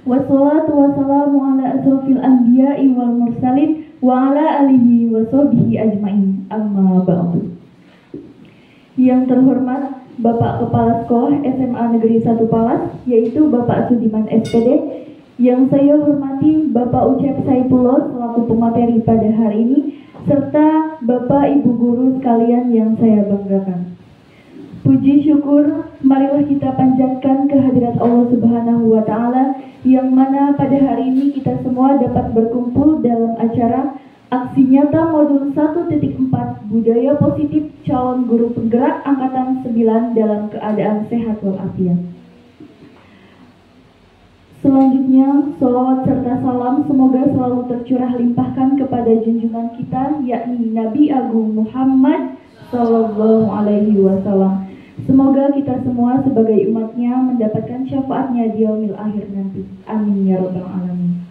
Wassalatu wassalamu ala asrofil anbiya'i wal mursalin wa ala alihi wa sahbihi ajma'in. Amma ba'du. Yang terhormat Bapak Kepala Sekolah SMA Negeri 1 Palas, yaitu Bapak Sudiman SPD. Yang saya hormati Bapak Ucep Saipullah selaku pemateri pada hari ini, serta Bapak Ibu Guru sekalian yang saya banggakan. Puji syukur marilah kita panjatkan kehadirat Allah Subhanahu wa Ta'ala, yang mana pada hari ini kita semua dapat berkumpul dalam acara Aksi Nyata Modul 1.4 Budaya Positif Calon Guru Penggerak Angkatan 9 dalam keadaan sehat walafiat. Selanjutnya, sholawat serta salam semoga selalu tercurah limpahkan kepada junjungan kita, yakni Nabi Agung Muhammad Sallallahu Alaihi Wasallam. Semoga kita semua sebagai umatnya mendapatkan syafaatnya di yaumil akhir nanti. Amin ya rabbal alamin.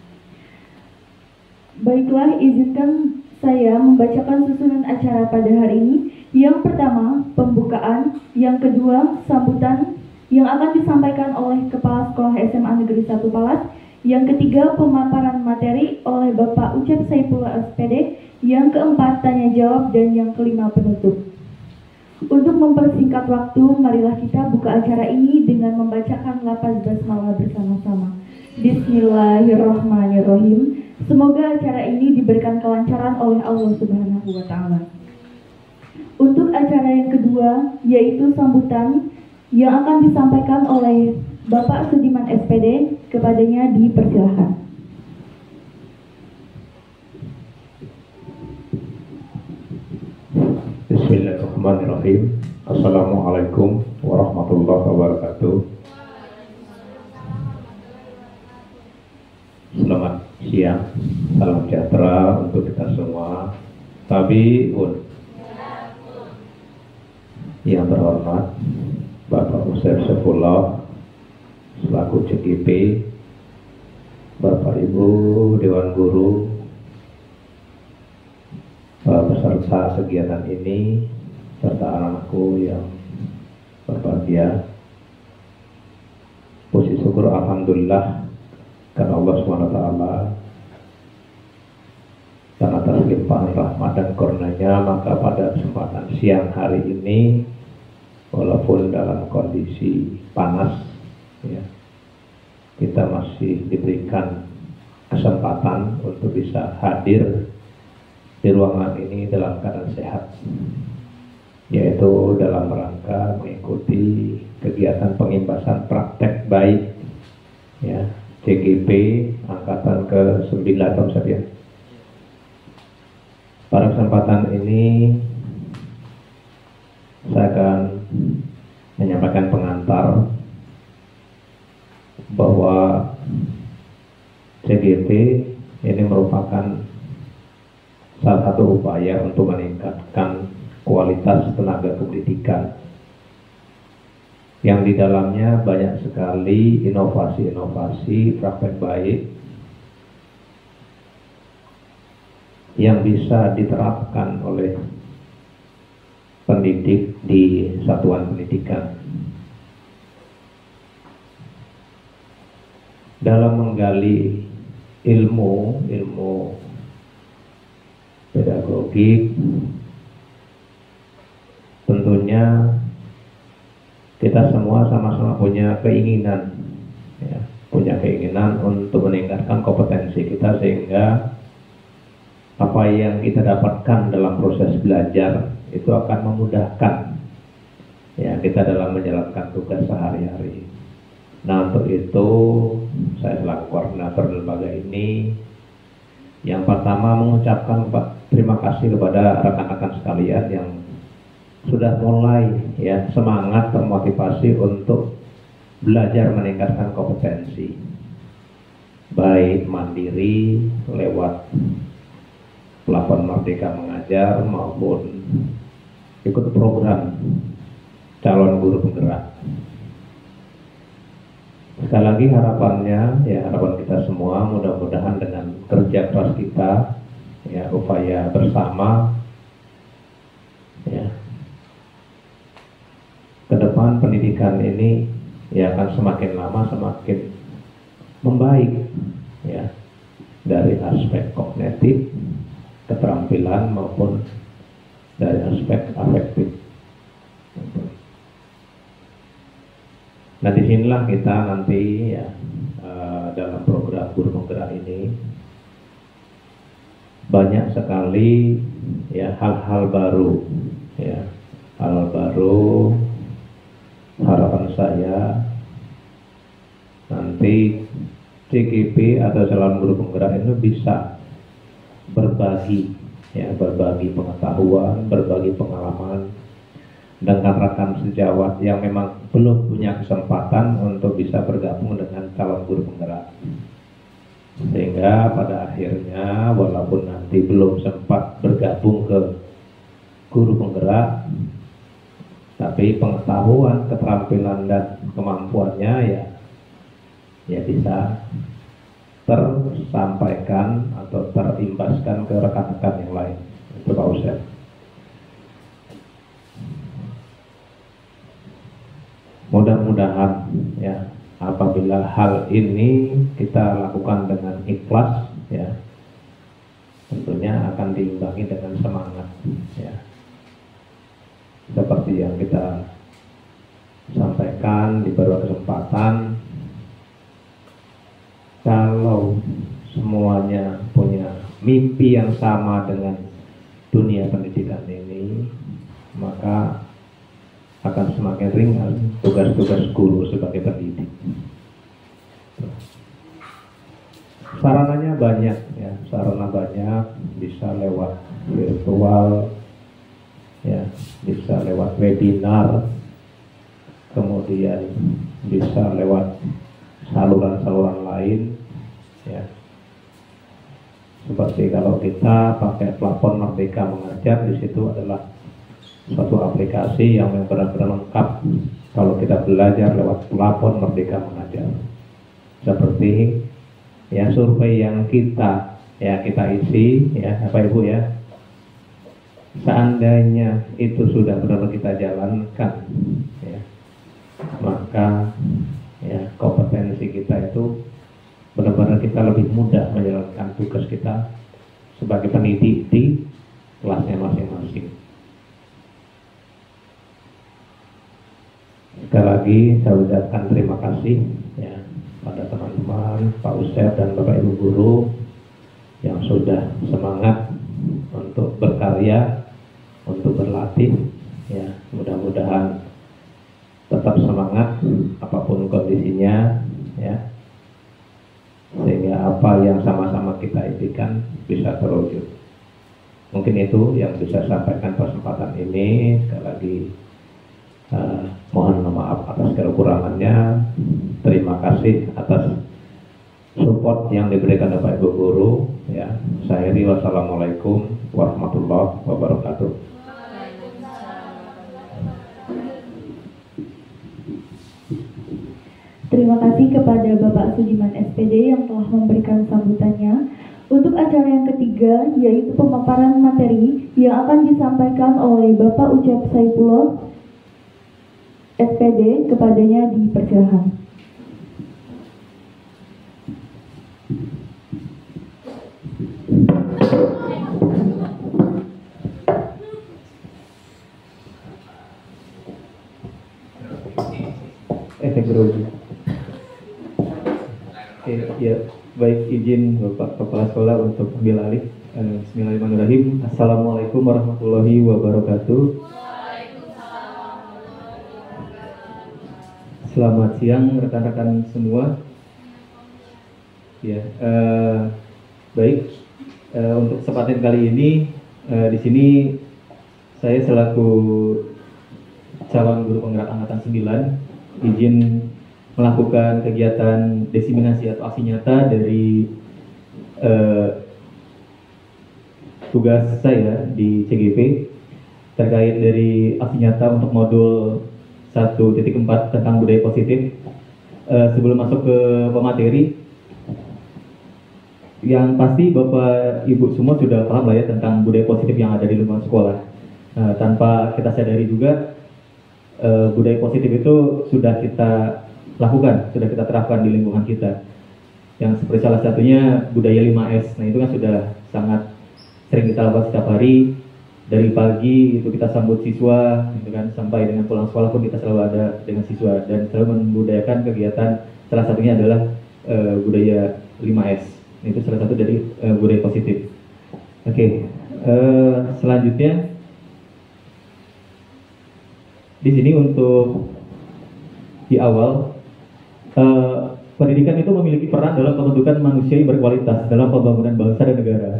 Baiklah, izinkan saya membacakan susunan acara pada hari ini. Yang pertama, pembukaan. Yang kedua, sambutan yang akan disampaikan oleh Kepala Sekolah SMA Negeri 1 Palas. Yang ketiga, pemaparan materi oleh Bapak Ucep Saipullah SPD. Yang keempat, tanya jawab. Dan yang kelima, penutup. Untuk mempersingkat waktu, marilah kita buka acara ini dengan membacakan lafaz basmalah bersama-sama. Bismillahirrahmanirrahim. Semoga acara ini diberikan kelancaran oleh Allah Subhanahu wa Ta'ala. Untuk acara yang kedua, yaitu sambutan yang akan disampaikan oleh Bapak Sudiman SPD, kepadanya dipersilahkan. Bismillahirrahmanirrahim. Assalamualaikum warahmatullahi wabarakatuh. Selamat siang, salam sejahtera untuk kita semua. Tabi'un. Yang terhormat Bapak Ucep Saipullah selaku CGP, Bapak Ibu Dewan Guru, peserta kegiatan ini, serta anak-anakku yang berbahagia. Puji syukur alhamdulillah karena Allah SWT dan atas limpahan rahmat dan karunia-Nya, maka pada kesempatan siang hari ini, walaupun dalam kondisi panas, ya, kita masih diberikan kesempatan untuk bisa hadir di ruangan ini dalam keadaan sehat, yaitu dalam rangka mengikuti kegiatan pengimbasan praktek baik, ya, CGP angkatan ke-9 atau ya. Pada kesempatan ini saya akan menyampaikan pengantar bahwa CGP ini merupakan salah satu upaya untuk meningkatkan kualitas tenaga pendidikan yang di dalamnya banyak sekali inovasi-inovasi praktek baik yang bisa diterapkan oleh pendidik di satuan pendidikan dalam menggali ilmu pedagogik. Tentunya kita semua sama-sama punya keinginan, ya, untuk meningkatkan kompetensi kita, sehingga apa yang kita dapatkan dalam proses belajar itu akan memudahkan, ya, kita dalam menjalankan tugas sehari-hari. Nah, untuk itu saya selaku koordinator lembaga ini, yang pertama mengucapkan terima kasih kepada rekan-rekan sekalian yang sudah mulai, ya, semangat termotivasi untuk belajar meningkatkan kompetensi, baik mandiri lewat platform Merdeka Mengajar maupun ikut program calon guru penggerak. Sekali lagi harapannya, ya, harapan kita semua mudah-mudahan dengan kerja keras kita, ya, upaya bersama, ya, ke depan pendidikan ini, ya, akan semakin lama semakin membaik, ya, dari aspek kognitif, keterampilan maupun dari aspek afektif. Nah, disinilah kita nanti ya dalam program guru penggerak ini banyak sekali ya hal-hal baru, ya hal baru. Harapan saya nanti CGP atau calon guru penggerak itu bisa berbagi, ya berbagi pengetahuan, berbagi pengalaman dengan rekan sejawat yang memang belum punya kesempatan untuk bisa bergabung dengan calon guru penggerak, sehingga pada akhirnya walaupun nanti belum sempat bergabung ke guru penggerak, tapi pengetahuan, keterampilan dan kemampuannya ya bisa tersampaikan atau terimbaskan ke rekan-rekan yang lain. Itu Pak Ustaz. Mudah-mudahan ya apabila hal ini kita lakukan dengan ikhlas, ya tentunya akan diimbangi dengan semangat, ya seperti yang kita sampaikan di beberapa kesempatan. Kalau semuanya punya mimpi yang sama dengan dunia pendidikan ini, maka akan semakin ringan tugas-tugas guru sebagai pendidik. Sarananya banyak, ya sarana banyak, bisa lewat virtual, ya bisa lewat webinar, kemudian bisa lewat saluran-saluran lain, ya seperti kalau kita pakai platform Merdeka Mengajar, di situ adalah suatu aplikasi yang benar-benar lengkap kalau kita belajar lewat platform Merdeka Mengajar. Seperti ya survei yang kita isi, ya Bapak Ibu ya, seandainya itu sudah benar-benar kita jalankan, ya maka ya kompetensi kita itu benar-benar kita lebih mudah menjalankan tugas kita sebagai pendidik di kelasnya masing-masing. Sekali lagi saya ucapkan terima kasih ya pada teman-teman, Pak Ustadz dan Bapak Ibu guru yang sudah semangat untuk berkarya, untuk berlatih, ya mudah-mudahan tetap semangat apapun kondisinya, ya sehingga apa yang sama-sama kita impikan bisa terwujud. Mungkin itu yang bisa saya sampaikan kesempatan ini. Sekali lagi mohon maaf atas kekurangannya. Terima kasih atas support yang diberikan Bapak Ibu guru, ya. Saya Ri, wassalamualaikum warahmatullahi wabarakatuh. Terima kasih kepada Bapak Sudiman SPD yang telah memberikan sambutannya. Untuk acara yang ketiga, yaitu pemaparan materi yang akan disampaikan oleh Bapak Ucep Saifullah SPD, kepadanya dipersilakan. Ya, baik, izin Bapak Kepala Sekolah untuk ambil alih. Bismillahirrahmanirrahim. Assalamualaikum warahmatullahi wabarakatuh. Selamat siang rekan-rekan semua. Ya, baik. Untuk kesempatan kali ini di sini saya selaku calon guru penggerak angkatan 9 izin melakukan kegiatan diseminasi atau aksi nyata dari tugas saya di CGP terkait dari aksi nyata untuk modul 1.4 tentang budaya positif. Sebelum masuk ke pemateri, yang pasti Bapak Ibu semua sudah paham lah ya tentang budaya positif yang ada di lingkungan sekolah. Tanpa kita sadari juga budaya positif itu sudah kita lakukan, sudah kita terapkan di lingkungan kita. yang seperti salah satunya budaya 5S. Nah itu kan sudah sangat sering kita lakukan setiap hari. Dari pagi itu kita sambut siswa, gitu kan, sampai dengan pulang sekolah pun kita selalu ada dengan siswa dan selalu membudayakan kegiatan. Salah satunya adalah budaya 5S. Itu salah satu dari budaya positif. Oke, selanjutnya di sini untuk di awal pendidikan itu memiliki peran dalam pembentukan manusia yang berkualitas dalam pembangunan bangsa dan negara.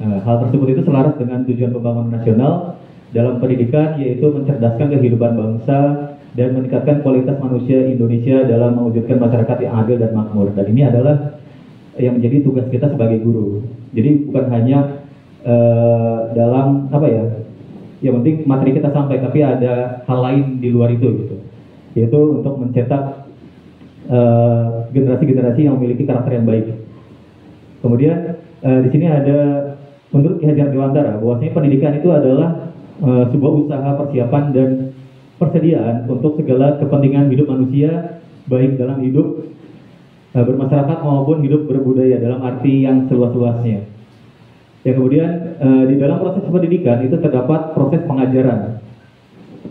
Hal tersebut itu selaras dengan tujuan pembangunan nasional dalam pendidikan, yaitu mencerdaskan kehidupan bangsa dan meningkatkan kualitas manusia Indonesia dalam mewujudkan masyarakat yang adil dan makmur. Dan ini adalah yang menjadi tugas kita sebagai guru. Jadi bukan hanya dalam apa ya, yang penting materi kita sampai, tapi ada hal lain di luar itu gitu, yaitu untuk mencetak generasi-generasi yang memiliki karakter yang baik. Kemudian di sini ada menurut Ki Hajar Dewantara bahwasanya pendidikan itu adalah sebuah usaha persiapan dan persediaan untuk segala kepentingan hidup manusia, baik dalam hidup bermasyarakat maupun hidup berbudaya dalam arti yang seluas-luasnya. Yang kemudian di dalam proses pendidikan itu terdapat proses pengajaran.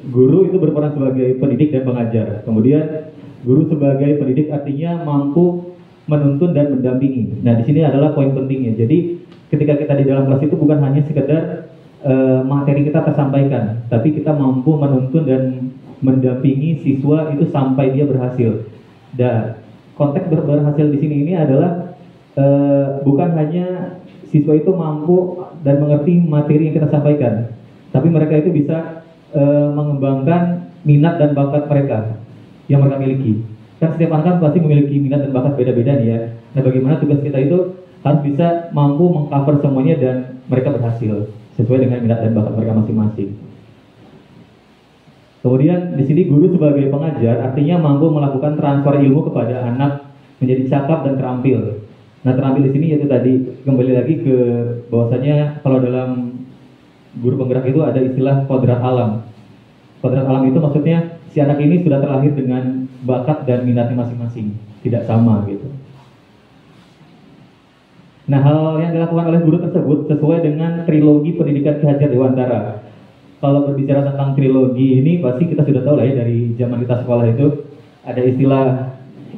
Guru itu berperan sebagai pendidik dan pengajar. Kemudian guru sebagai pendidik artinya mampu menuntun dan mendampingi. Nah, di sini adalah poin pentingnya. Jadi ketika kita di dalam kelas itu bukan hanya sekedar materi kita tersampaikan, tapi kita mampu menuntun dan mendampingi siswa itu sampai dia berhasil. Dan konteks berhasil di sini ini adalah bukan hanya siswa itu mampu dan mengerti materi yang kita sampaikan, tapi mereka itu bisa mengembangkan minat dan bakat mereka yang mereka miliki. Kan setiap anak kan pasti memiliki minat dan bakat beda-beda nih ya. Nah, bagaimana tugas kita itu harus bisa mampu mengcover semuanya dan mereka berhasil sesuai dengan minat dan bakat mereka masing-masing. Kemudian di sini guru sebagai pengajar artinya mampu melakukan transfer ilmu kepada anak menjadi cakap dan terampil. Nah, terampil di sini yaitu tadi kembali lagi ke bahwasanya kalau dalam guru penggerak itu ada istilah kodrat alam. Kodrat alam itu maksudnya si anak ini sudah terlahir dengan bakat dan minatnya masing-masing, tidak sama gitu. Nah, hal yang dilakukan oleh guru tersebut sesuai dengan trilogi pendidikan Ki Hajar Dewantara. Kalau berbicara tentang trilogi ini pasti kita sudah tahu lah ya, dari zaman kita sekolah itu ada istilah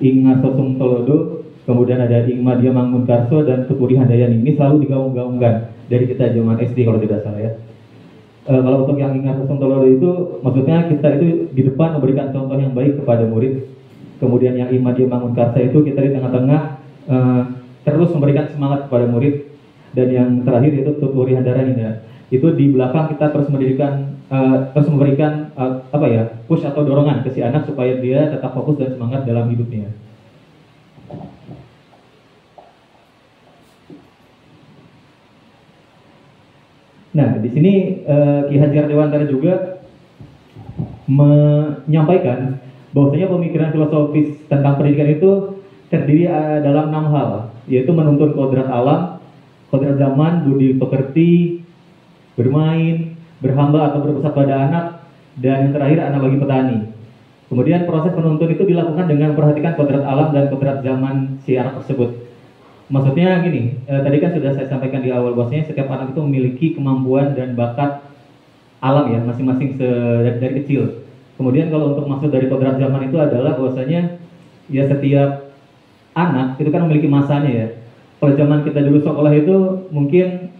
Ing Ngarso Tolodo, kemudian ada Ing Madya Mangunkarso dan Tuturi Handayani. Ini selalu digaung-gaungkan dari kita zaman SD kalau tidak salah ya. Kalau untuk yang Ing Ngarso Tolodo itu maksudnya kita itu di depan memberikan contoh yang baik kepada murid. Kemudian yang Ing Madya Mangunkarso itu kita di tengah-tengah terus memberikan semangat kepada murid. Dan yang terakhir itu Tuturi Handayani ya. Itu di belakang kita terus memberikan push atau dorongan ke si anak supaya dia tetap fokus dan semangat dalam hidupnya. Nah, di sini Ki Hajar Dewantara juga menyampaikan bahwasanya pemikiran filosofis tentang pendidikan itu terdiri dalam 6 hal, yaitu menuntun kodrat alam, kodrat zaman, budi pekerti, bermain, berhamba atau berpusat pada anak, dan yang terakhir analogi petani. Kemudian proses penuntun itu dilakukan dengan memperhatikan kodrat alam dan kodrat zaman si anak tersebut. Maksudnya gini, tadi kan sudah saya sampaikan di awal bahwasanya setiap anak itu memiliki kemampuan dan bakat alam ya masing-masing dari kecil. Kemudian kalau untuk maksud dari kodrat zaman itu adalah bahwasanya ya setiap anak itu kan memiliki masanya ya. Kalau zaman kita dulu sekolah itu mungkin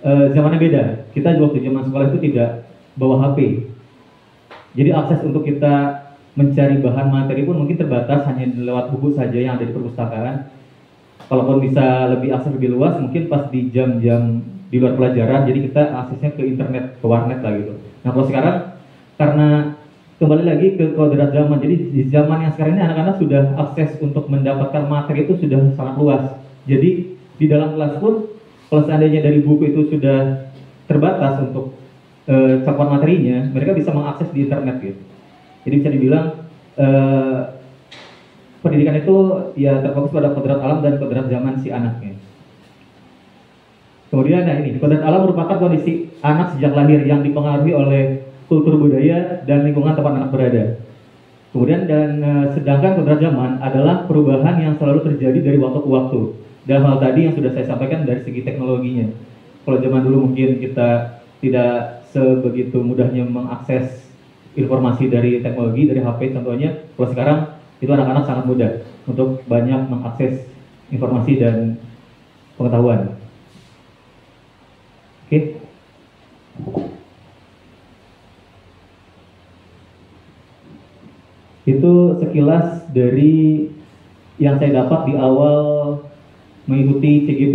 zamannya beda. Kita waktu zaman sekolah itu tidak bawa HP. Jadi akses untuk kita mencari bahan materi pun mungkin terbatas, hanya lewat buku saja yang ada di perpustakaan. Kalaupun bisa lebih akses lebih luas, mungkin pas di jam-jam di luar pelajaran, jadi kita aksesnya ke internet, ke warnet lah gitu. Nah kalau sekarang, karena kembali lagi ke kodrat zaman, jadi di zaman yang sekarang ini anak-anak sudah akses untuk mendapatkan materi itu sudah sangat luas. Jadi di dalam kelas pun, kalau seandainya dari buku itu sudah terbatas untuk cakupan materinya, mereka bisa mengakses di internet gitu. Jadi bisa dibilang pendidikan itu ya terfokus pada kodrat alam dan kodrat zaman si anaknya. Kemudian nah ini, kodrat alam merupakan kondisi anak sejak lahir yang dipengaruhi oleh kultur budaya dan lingkungan tempat anak berada. Kemudian sedangkan kodrat zaman adalah perubahan yang selalu terjadi dari waktu ke waktu. Dalam hal tadi yang sudah saya sampaikan dari segi teknologinya. Kalau zaman dulu mungkin kita tidak sebegitu mudahnya mengakses informasi dari teknologi, dari HP contohnya. Kalau sekarang itu anak-anak sangat mudah untuk banyak mengakses informasi dan pengetahuan. Oke. Itu sekilas dari yang saya dapat di awal mengikuti CGP.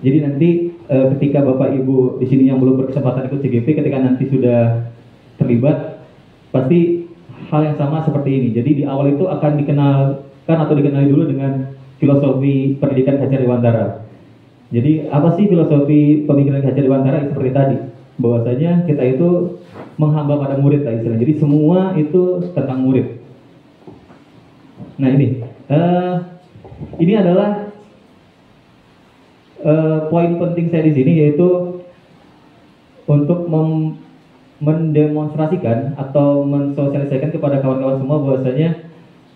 Jadi nanti ketika Bapak Ibu di sini yang belum berkesempatan ikut CGP, ketika nanti sudah terlibat, pasti hal yang sama seperti ini. Jadi di awal itu akan dikenalkan atau dikenali dulu dengan filosofi pendidikan Ki Hajar Dewantara. Jadi apa sih filosofi pemikiran Ki Hajar Dewantara? Seperti tadi, bahwasanya kita itu menghamba pada murid lah istilahnya. Jadi semua itu tentang murid. Nah ini adalah poin penting saya di sini, yaitu untuk mendemonstrasikan atau mensosialisasikan kepada kawan-kawan semua bahwasanya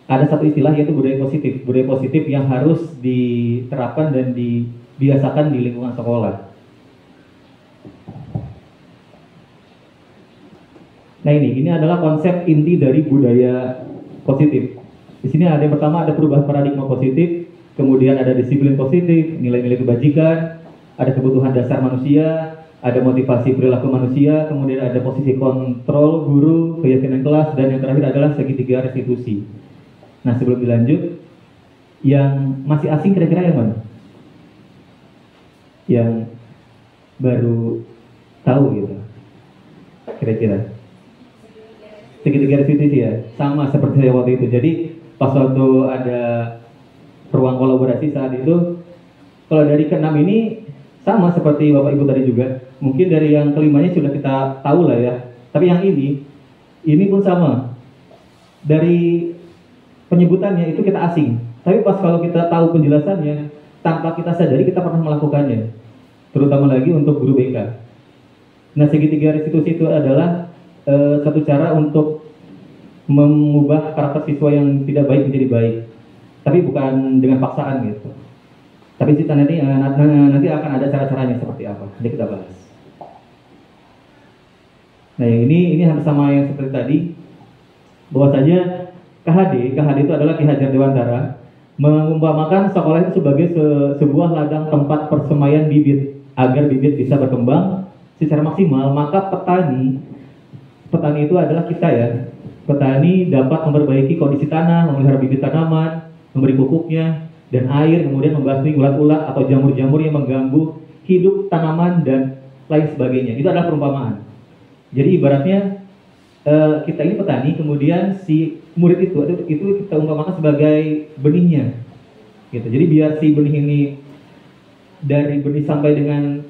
ada satu istilah, yaitu budaya positif. Budaya positif yang harus diterapkan dan dibiasakan di lingkungan sekolah. Nah ini adalah konsep inti dari budaya positif. Di sini ada yang pertama, ada perubahan paradigma positif, kemudian ada disiplin positif, nilai-nilai kebajikan, ada kebutuhan dasar manusia, ada motivasi perilaku manusia, kemudian ada posisi kontrol guru, keyakinan kelas, dan yang terakhir adalah segitiga restitusi. Nah sebelum dilanjut, yang masih asing kira-kira yang mana? Yang baru tahu gitu, kira-kira? Segitiga restitusi ya, sama seperti saya waktu itu. Jadi pas waktu ada ruang kolaborasi saat itu, kalau dari ke-6 ini sama seperti Bapak Ibu tadi juga. Mungkin dari yang kelimanya sudah kita tahu lah ya. Tapi yang ini pun sama. Dari penyebutannya itu kita asing. Tapi pas kalau kita tahu penjelasannya, tanpa kita sadari kita pernah melakukannya. Terutama lagi untuk guru BK. Nah segitiga restitusi itu adalah satu cara untuk mengubah karakter siswa yang tidak baik menjadi baik, tapi bukan dengan paksaan gitu. Tapi nanti akan ada cara-caranya seperti apa. Nanti kita bahas. Nah yang ini hampir sama yang seperti tadi, bahwasanya KHD itu adalah Ki Hajar Dewantara mengumpamakan sekolah itu sebagai sebuah ladang tempat persemaian bibit agar bibit bisa berkembang secara maksimal. Maka petani itu adalah kita ya. Petani dapat memperbaiki kondisi tanah, memelihara bibit tanaman, memberi pupuknya dan air, kemudian membasmi ulat-ulat atau jamur-jamur yang mengganggu hidup tanaman dan lain sebagainya. Itu adalah perumpamaan. Jadi ibaratnya kita ini petani, kemudian si murid itu kita umpamakan sebagai benihnya. Gitu. Jadi biar si benih ini dari benih sampai dengan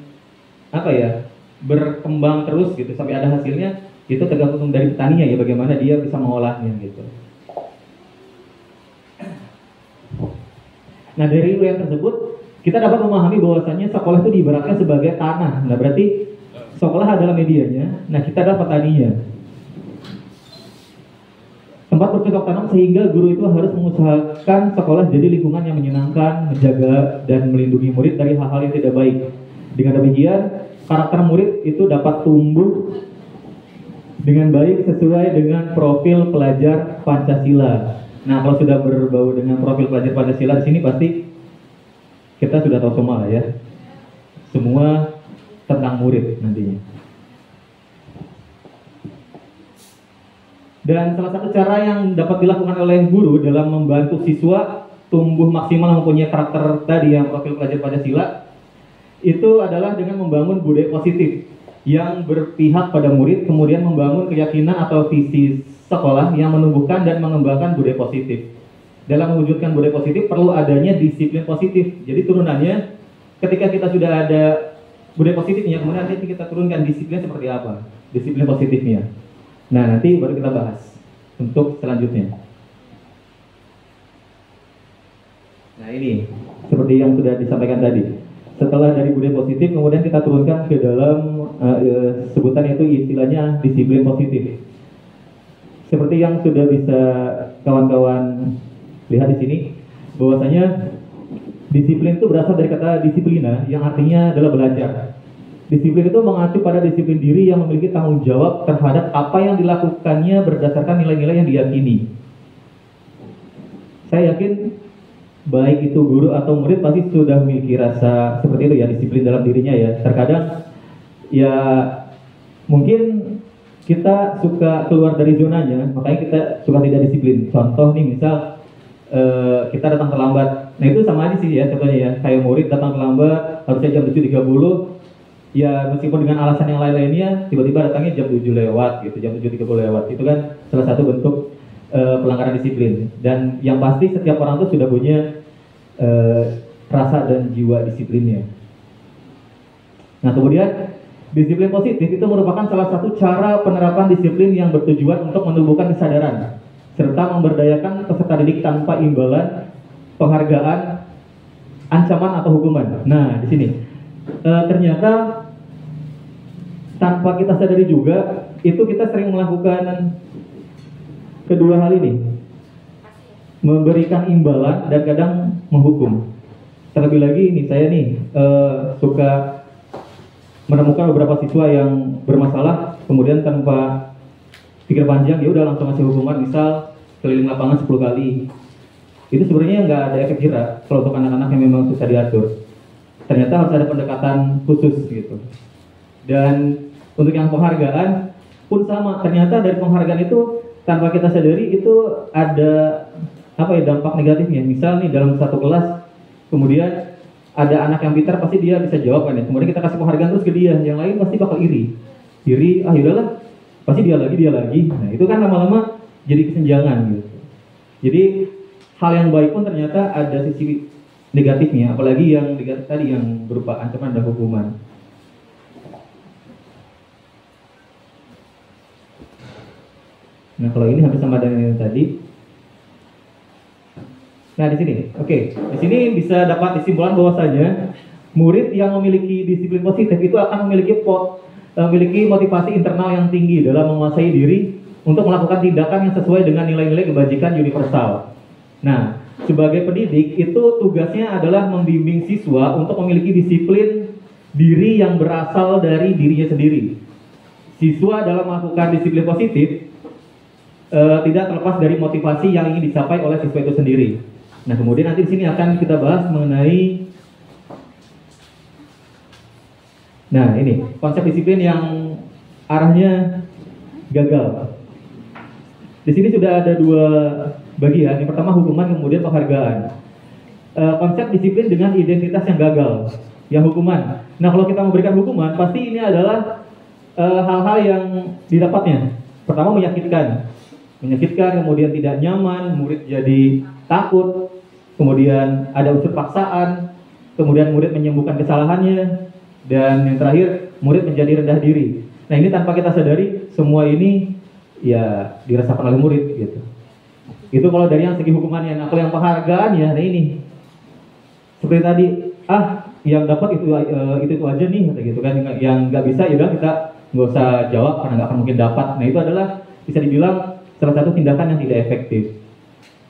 berkembang terus gitu sampai ada hasilnya. Itu tergantung dari petaninya ya, bagaimana dia bisa mengolahnya gitu. Nah dari yang tersebut kita dapat memahami bahwasannya sekolah itu diibaratkan sebagai tanah. Nah berarti sekolah adalah medianya, nah kita adalah petaninya. Tempat bercocok tanam, sehingga guru itu harus mengusahakan sekolah jadi lingkungan yang menyenangkan, menjaga dan melindungi murid dari hal-hal yang tidak baik. Dengan demikian karakter murid itu dapat tumbuh dengan baik sesuai dengan profil pelajar Pancasila. Nah, kalau sudah berbau dengan profil pelajar Pancasila di sini pasti kita sudah tahu semua lah ya. Semua tentang murid nantinya. Dan salah satu cara yang dapat dilakukan oleh guru dalam membantu siswa tumbuh maksimal mempunyai karakter tadi yang profil pelajar Pancasila itu adalah dengan membangun budaya positif yang berpihak pada murid, kemudian membangun keyakinan atau visi sekolah yang menumbuhkan dan mengembangkan budaya positif. Dalam mewujudkan budaya positif perlu adanya disiplin positif. Jadi turunannya ketika kita sudah ada budaya positifnya, kemudian nanti kita turunkan disiplin seperti apa, disiplin positifnya. Nah nanti baru kita bahas untuk selanjutnya. Nah ini seperti yang sudah disampaikan tadi. Setelah dari budaya positif, kemudian kita turunkan ke dalam sebutan, yaitu istilahnya disiplin positif. seperti yang sudah bisa kawan-kawan lihat di sini, bahwasanya disiplin itu berasal dari kata disiplina yang artinya adalah belajar. Disiplin itu mengacu pada disiplin diri yang memiliki tanggung jawab terhadap apa yang dilakukannya berdasarkan nilai-nilai yang diyakini. Saya yakin baik itu guru atau murid pasti sudah memiliki rasa seperti itu ya, disiplin dalam dirinya ya. Terkadang ya mungkin kita suka keluar dari zonanya, makanya kita suka tidak disiplin. Contoh nih, misal kita datang terlambat. Nah itu sama aja sih ya, contohnya ya, kayak murid datang terlambat, harusnya jam 7.30, ya meskipun dengan alasan yang lain-lainnya, tiba-tiba datangnya jam 7 lewat gitu, jam 7.30 lewat. Itu kan salah satu bentuk pelanggaran disiplin. Dan yang pasti setiap orang itu sudah punya rasa dan jiwa disiplinnya. Nah kemudian disiplin positif itu merupakan salah satu cara penerapan disiplin yang bertujuan untuk menumbuhkan kesadaran serta memberdayakan peserta didik tanpa imbalan, penghargaan, ancaman atau hukuman. Nah, di sini ternyata tanpa kita sadari juga itu kita sering melakukan kedua hal ini, memberikan imbalan dan kadang menghukum. Terlebih lagi ini saya nih suka menemukan beberapa siswa yang bermasalah, kemudian tanpa pikir panjang ya udah langsung ngasih hukuman, misal keliling lapangan 10 kali. Itu sebenarnya nggak ada efek jerak kalau untuk anak-anak yang memang susah diatur. Ternyata harus ada pendekatan khusus gitu. Dan untuk yang penghargaan pun sama, ternyata dari penghargaan itu tanpa kita sadari itu ada dampak negatifnya. Misal nih dalam satu kelas, kemudian ada anak yang pintar, pasti dia bisa jawab kan ya. Kemudian kita kasih penghargaan terus ke dia, yang lain pasti bakal iri, yaudahlah, pasti dia lagi. Nah itu kan lama-lama jadi kesenjangan gitu. Jadi hal yang baik pun ternyata ada sisi negatifnya, apalagi yang negatif tadi yang berupa ancaman dan hukuman. Nah kalau ini hampir sama dengan yang tadi. Nah di sini, di sini bisa dapat disimpulkan bahwasanya murid yang memiliki disiplin positif itu akan memiliki motivasi internal yang tinggi dalam menguasai diri untuk melakukan tindakan yang sesuai dengan nilai-nilai kebajikan universal. Nah, sebagai pendidik itu tugasnya adalah membimbing siswa untuk memiliki disiplin diri yang berasal dari dirinya sendiri. Siswa dalam melakukan disiplin positif tidak terlepas dari motivasi yang ingin dicapai oleh siswa itu sendiri. Nah, kemudian nanti di sini akan kita bahas mengenai ini konsep disiplin yang arahnya gagal. Di sini sudah ada dua bagian. Yang pertama hukuman, kemudian penghargaan. Konsep disiplin dengan identitas yang gagal, yang hukuman. Nah, kalau kita memberikan hukuman, pasti ini adalah hal-hal yang didapatnya. Pertama menyakitkan, kemudian tidak nyaman, murid jadi takut, kemudian ada unsur paksaan, kemudian murid menyembuhkan kesalahannya, dan yang terakhir murid menjadi rendah diri. Nah ini tanpa kita sadari, semua ini ya dirasakan oleh murid gitu. Itu kalau dari yang segi hukumannya. Nah kalau yang penghargaan ya, nah ini seperti tadi, yang dapat itu aja nih, gitu kan. Yang nggak bisa ya udah kita nggak usah jawab karena nggak akan mungkin dapat. Nah itu adalah bisa dibilang salah satu tindakan yang tidak efektif.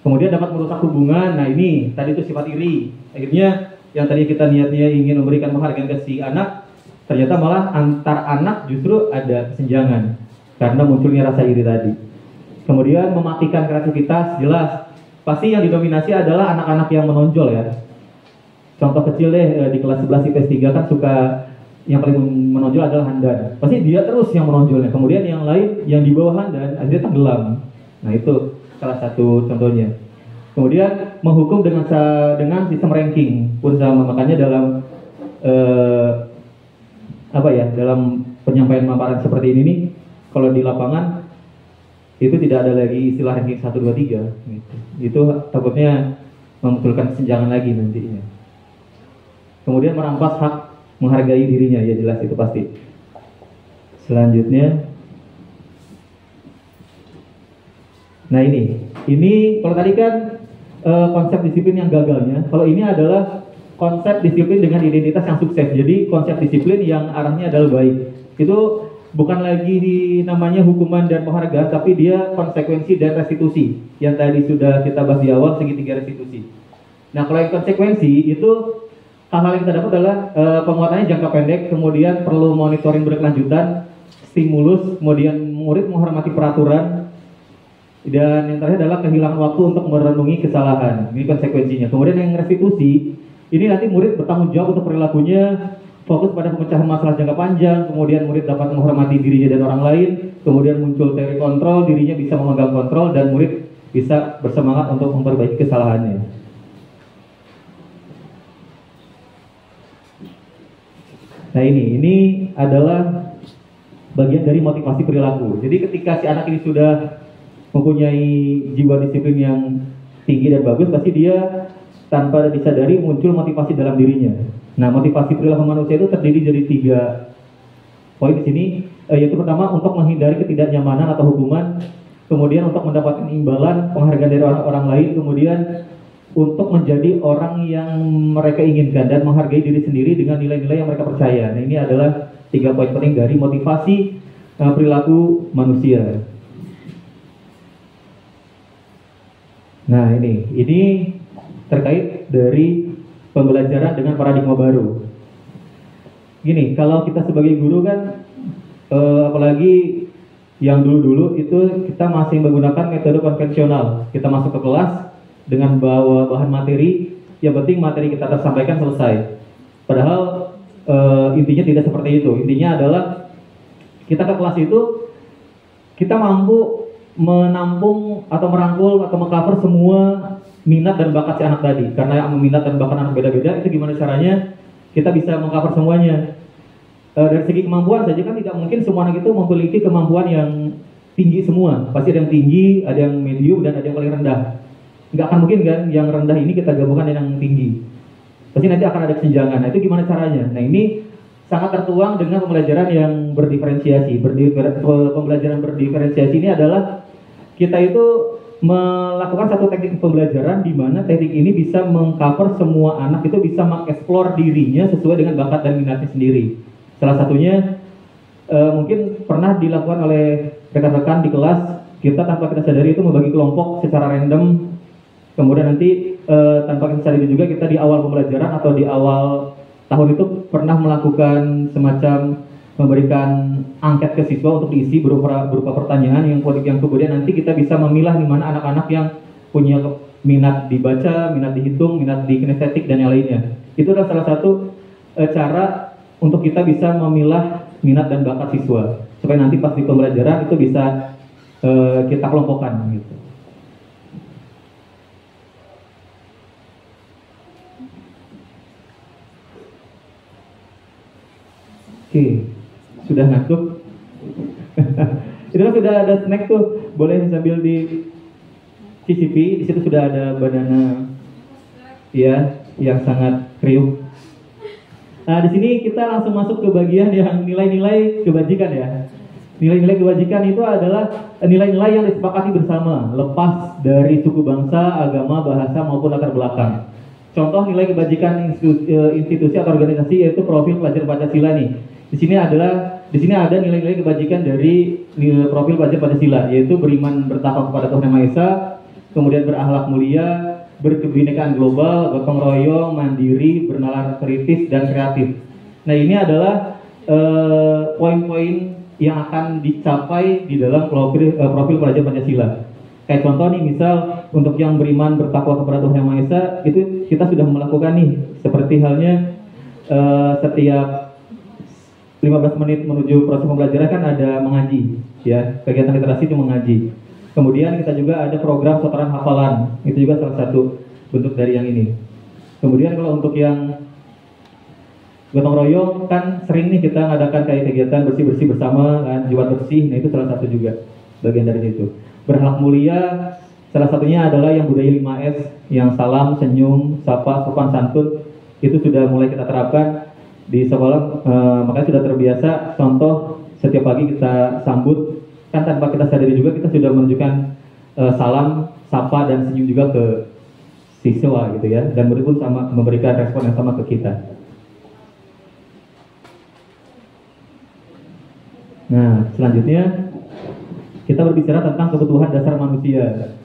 Kemudian dapat merusak hubungan. Nah ini tadi itu sifat iri. Akhirnya yang tadi kita niatnya ingin memberikan penghargaan ke si anak, ternyata malah antar anak justru ada kesenjangan karena munculnya rasa iri tadi. Kemudian mematikan kreativitas, jelas pasti yang didominasi adalah anak-anak yang menonjol ya. Contoh kecil deh, di kelas 11 IPS 3 kan suka yang paling menonjol adalah Handan. Pasti dia terus yang menonjolnya. Kemudian yang lain yang di bawah Handan akhirnya tenggelam. Nah itu salah satu contohnya. Kemudian menghukum dengan sistem ranking pun sama. Makanya dalam dalam penyampaian paparan seperti ini nih, kalau di lapangan itu tidak ada lagi istilah ranking 1, 2, 3 gitu. Itu takutnya memunculkan kesenjangan lagi nantinya. Kemudian merampas hak menghargai dirinya, ya jelas itu pasti. Selanjutnya, nah ini kalau tadi kan konsep disiplin yang gagalnya, kalau ini adalah konsep disiplin dengan identitas yang sukses. Jadi konsep disiplin yang arahnya adalah baik. Itu bukan lagi namanya hukuman dan penghargaan, tapi dia konsekuensi dan restitusi yang tadi sudah kita bahas di awal, segitiga restitusi. Nah, kalau yang konsekuensi itu hal-hal yang kita dapat adalah penguatannya jangka pendek, kemudian perlu monitoring berkelanjutan, stimulus, kemudian murid menghormati peraturan, dan yang terakhir adalah kehilangan waktu untuk merenungi kesalahan. Ini konsekuensinya. Kemudian yang restitusi, ini nanti murid bertanggung jawab untuk perilakunya, fokus pada pemecahan masalah jangka panjang, kemudian murid dapat menghormati dirinya dan orang lain, kemudian muncul teori kontrol, dirinya bisa memegang kontrol, dan murid bisa bersemangat untuk memperbaiki kesalahannya. Nah, ini adalah bagian dari motivasi perilaku. Jadi ketika si anak ini sudah mempunyai jiwa disiplin yang tinggi dan bagus, pasti dia tanpa disadari muncul motivasi dalam dirinya. Nah, motivasi perilaku manusia itu terdiri dari 3 poin di sini, yaitu pertama untuk menghindari ketidaknyamanan atau hukuman, kemudian untuk mendapatkan imbalan, penghargaan dari orang lain, kemudian untuk menjadi orang yang mereka inginkan dan menghargai diri sendiri dengan nilai-nilai yang mereka percaya. Nah, ini adalah 3 poin penting dari motivasi perilaku manusia. Nah, ini terkait dari pembelajaran dengan paradigma baru. Gini, kalau kita sebagai guru kan, apalagi yang dulu-dulu itu kita masih menggunakan metode konvensional. Kita masuk ke kelas dengan bawa bahan materi, yang penting materi kita tersampaikan selesai. Padahal intinya tidak seperti itu. Intinya adalah kita ke kelas itu kita mampu menampung atau merangkul atau mengcover semua minat dan bakat si anak tadi. Karena yang minat dan bakat anak beda-beda, itu gimana caranya kita bisa mengcover semuanya. Dari segi kemampuan saja kan tidak mungkin semua anak itu memiliki kemampuan yang tinggi semua. Pasti ada yang tinggi, ada yang medium, dan ada yang paling rendah. Nggak akan mungkin kan yang rendah ini kita gabungkan dengan yang tinggi. Pasti nanti akan ada kesenjangan. Nah, itu gimana caranya? Nah, ini sangat tertuang dengan pembelajaran yang berdiferensiasi. Pembelajaran berdiferensiasi ini adalah kita itu melakukan satu teknik pembelajaran di mana teknik ini bisa mengcover semua anak itu bisa mengeksplor dirinya sesuai dengan bakat dan minatnya sendiri. Salah satunya mungkin pernah dilakukan oleh rekan-rekan di kelas, kita tanpa kita sadari itu membagi kelompok secara random. Kemudian nanti tanpa kita sadari juga kita di awal pembelajaran atau di awal tahun itu pernah melakukan semacam memberikan angket ke siswa untuk diisi berupa pertanyaan yang kemudian nanti kita bisa memilah di mana anak-anak yang punya minat dibaca, minat dihitung, minat di kinestetik dan yang lainnya. Itu adalah salah satu cara untuk kita bisa memilah minat dan bakat siswa supaya nanti pas di pembelajaran itu bisa kita kelompokkan gitu. Oke, sudah ngantuk? Itu kan sudah ada snack tuh, boleh sambil di cicipi. Di situ sudah ada banana, ya, yang sangat kriuk. Nah, di sini kita langsung masuk ke bagian yang nilai-nilai kebajikan ya. Nilai-nilai kebajikan itu adalah nilai-nilai yang disepakati bersama, lepas dari suku bangsa, agama, bahasa maupun latar belakang. Contoh nilai kebajikan institusi atau organisasi yaitu profil pelajar Pancasila nih. Di sini ada nilai-nilai kebajikan dari profil pelajar Pancasila, yaitu beriman bertakwa kepada Tuhan Yang Maha Esa, kemudian berakhlak mulia, berkebinekaan global, gotong royong, mandiri, bernalar kritis dan kreatif. Nah, ini adalah poin-poin yang akan dicapai di dalam profil pelajar Pancasila. Kayak contoh nih, misal untuk yang beriman bertakwa kepada Tuhan Yang Maha Esa, itu kita sudah melakukan nih, seperti halnya setiap 15 menit menuju proses pembelajaran kan ada mengaji, ya, kegiatan literasi itu mengaji. Kemudian kita juga ada program setoran hafalan, itu juga salah satu bentuk dari yang ini. Kemudian kalau untuk yang gotong royong kan sering nih kita ngadakan kayak kegiatan bersih-bersih bersama kan, jiwa bersih, nah itu salah satu juga bagian dari itu. Berakhlak mulia, salah satunya adalah yang budaya 5S, yang salam, senyum, sapa, sopan santun, itu sudah mulai kita terapkan di sekolah, makanya sudah terbiasa. Contoh setiap pagi kita sambut, kan tanpa kita sadari juga kita sudah menunjukkan salam, sapa dan senyum juga ke siswa gitu ya, dan murid pun sama memberikan respon yang sama ke kita. Nah, selanjutnya kita berbicara tentang kebutuhan dasar manusia.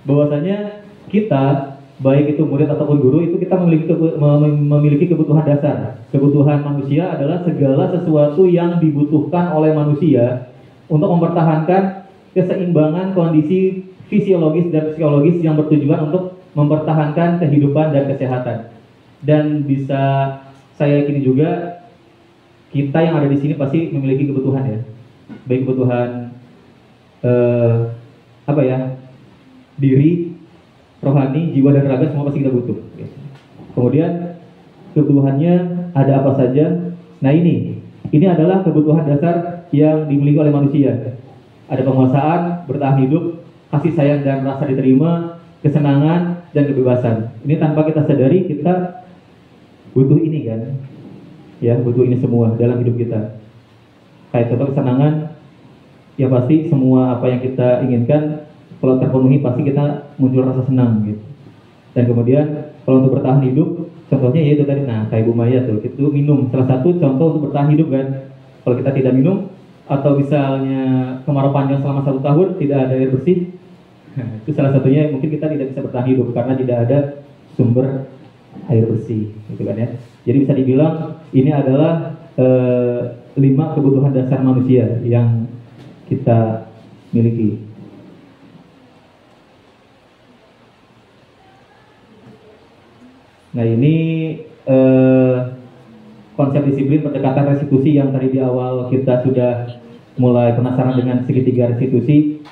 Bahwasanya kita, baik itu murid ataupun guru, itu kita memiliki kebutuhan dasar. Kebutuhan manusia adalah segala sesuatu yang dibutuhkan oleh manusia untuk mempertahankan keseimbangan kondisi fisiologis dan psikologis yang bertujuan untuk mempertahankan kehidupan dan kesehatan. Dan bisa saya yakini juga kita yang ada di sini pasti memiliki kebutuhan ya, baik kebutuhan diri, rohani, jiwa dan raga, semua pasti kita butuh. Kemudian kebutuhannya ada apa saja? Nah ini adalah kebutuhan dasar yang dimiliki oleh manusia. Ada penguasaan, bertahan hidup, kasih sayang dan rasa diterima, kesenangan dan kebebasan. Ini tanpa kita sadari kita butuh ini kan? Ya, butuh ini semua dalam hidup kita. Kayak contoh kesenangan, ya pasti semua apa yang kita inginkan kalau terpenuhi pasti kita muncul rasa senang gitu. Dan kemudian kalau untuk bertahan hidup, contohnya yaitu tadi, nah kayak Bu Maya tuh, itu minum. Salah satu contoh untuk bertahan hidup kan. Kalau kita tidak minum, atau misalnya kemarau panjang selama 1 tahun tidak ada air bersih, itu salah satunya mungkin kita tidak bisa bertahan hidup karena tidak ada sumber air bersih, gitu kan ya. Jadi bisa dibilang ini adalah 5 kebutuhan dasar manusia yang kita miliki. Nah ini konsep disiplin pendekatan restitusi yang tadi di awal kita sudah mulai penasaran dengan segitiga restitusi.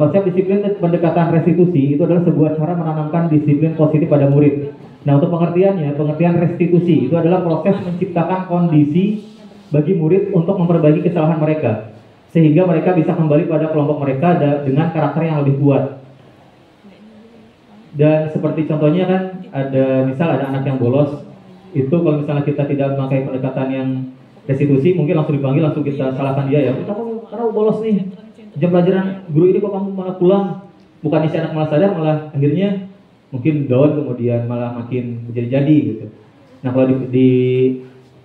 Konsep disiplin pendekatan restitusi itu adalah sebuah cara menanamkan disiplin positif pada murid. Nah untuk pengertiannya, pengertian restitusi itu adalah proses menciptakan kondisi bagi murid untuk memperbaiki kesalahan mereka, sehingga mereka bisa kembali pada kelompok mereka dengan karakter yang lebih kuat. Dan seperti contohnya kan, ada anak yang bolos, itu kalau misalnya kita tidak memakai pendekatan yang restitusi, mungkin langsung dipanggil, langsung kita salahkan dia ya, kamu karena bolos nih, jam pelajaran guru ini kok kamu malah pulang. Bukan si anak malah sadar, malah akhirnya mungkin down, kemudian malah makin menjadi-jadi gitu. Nah kalau di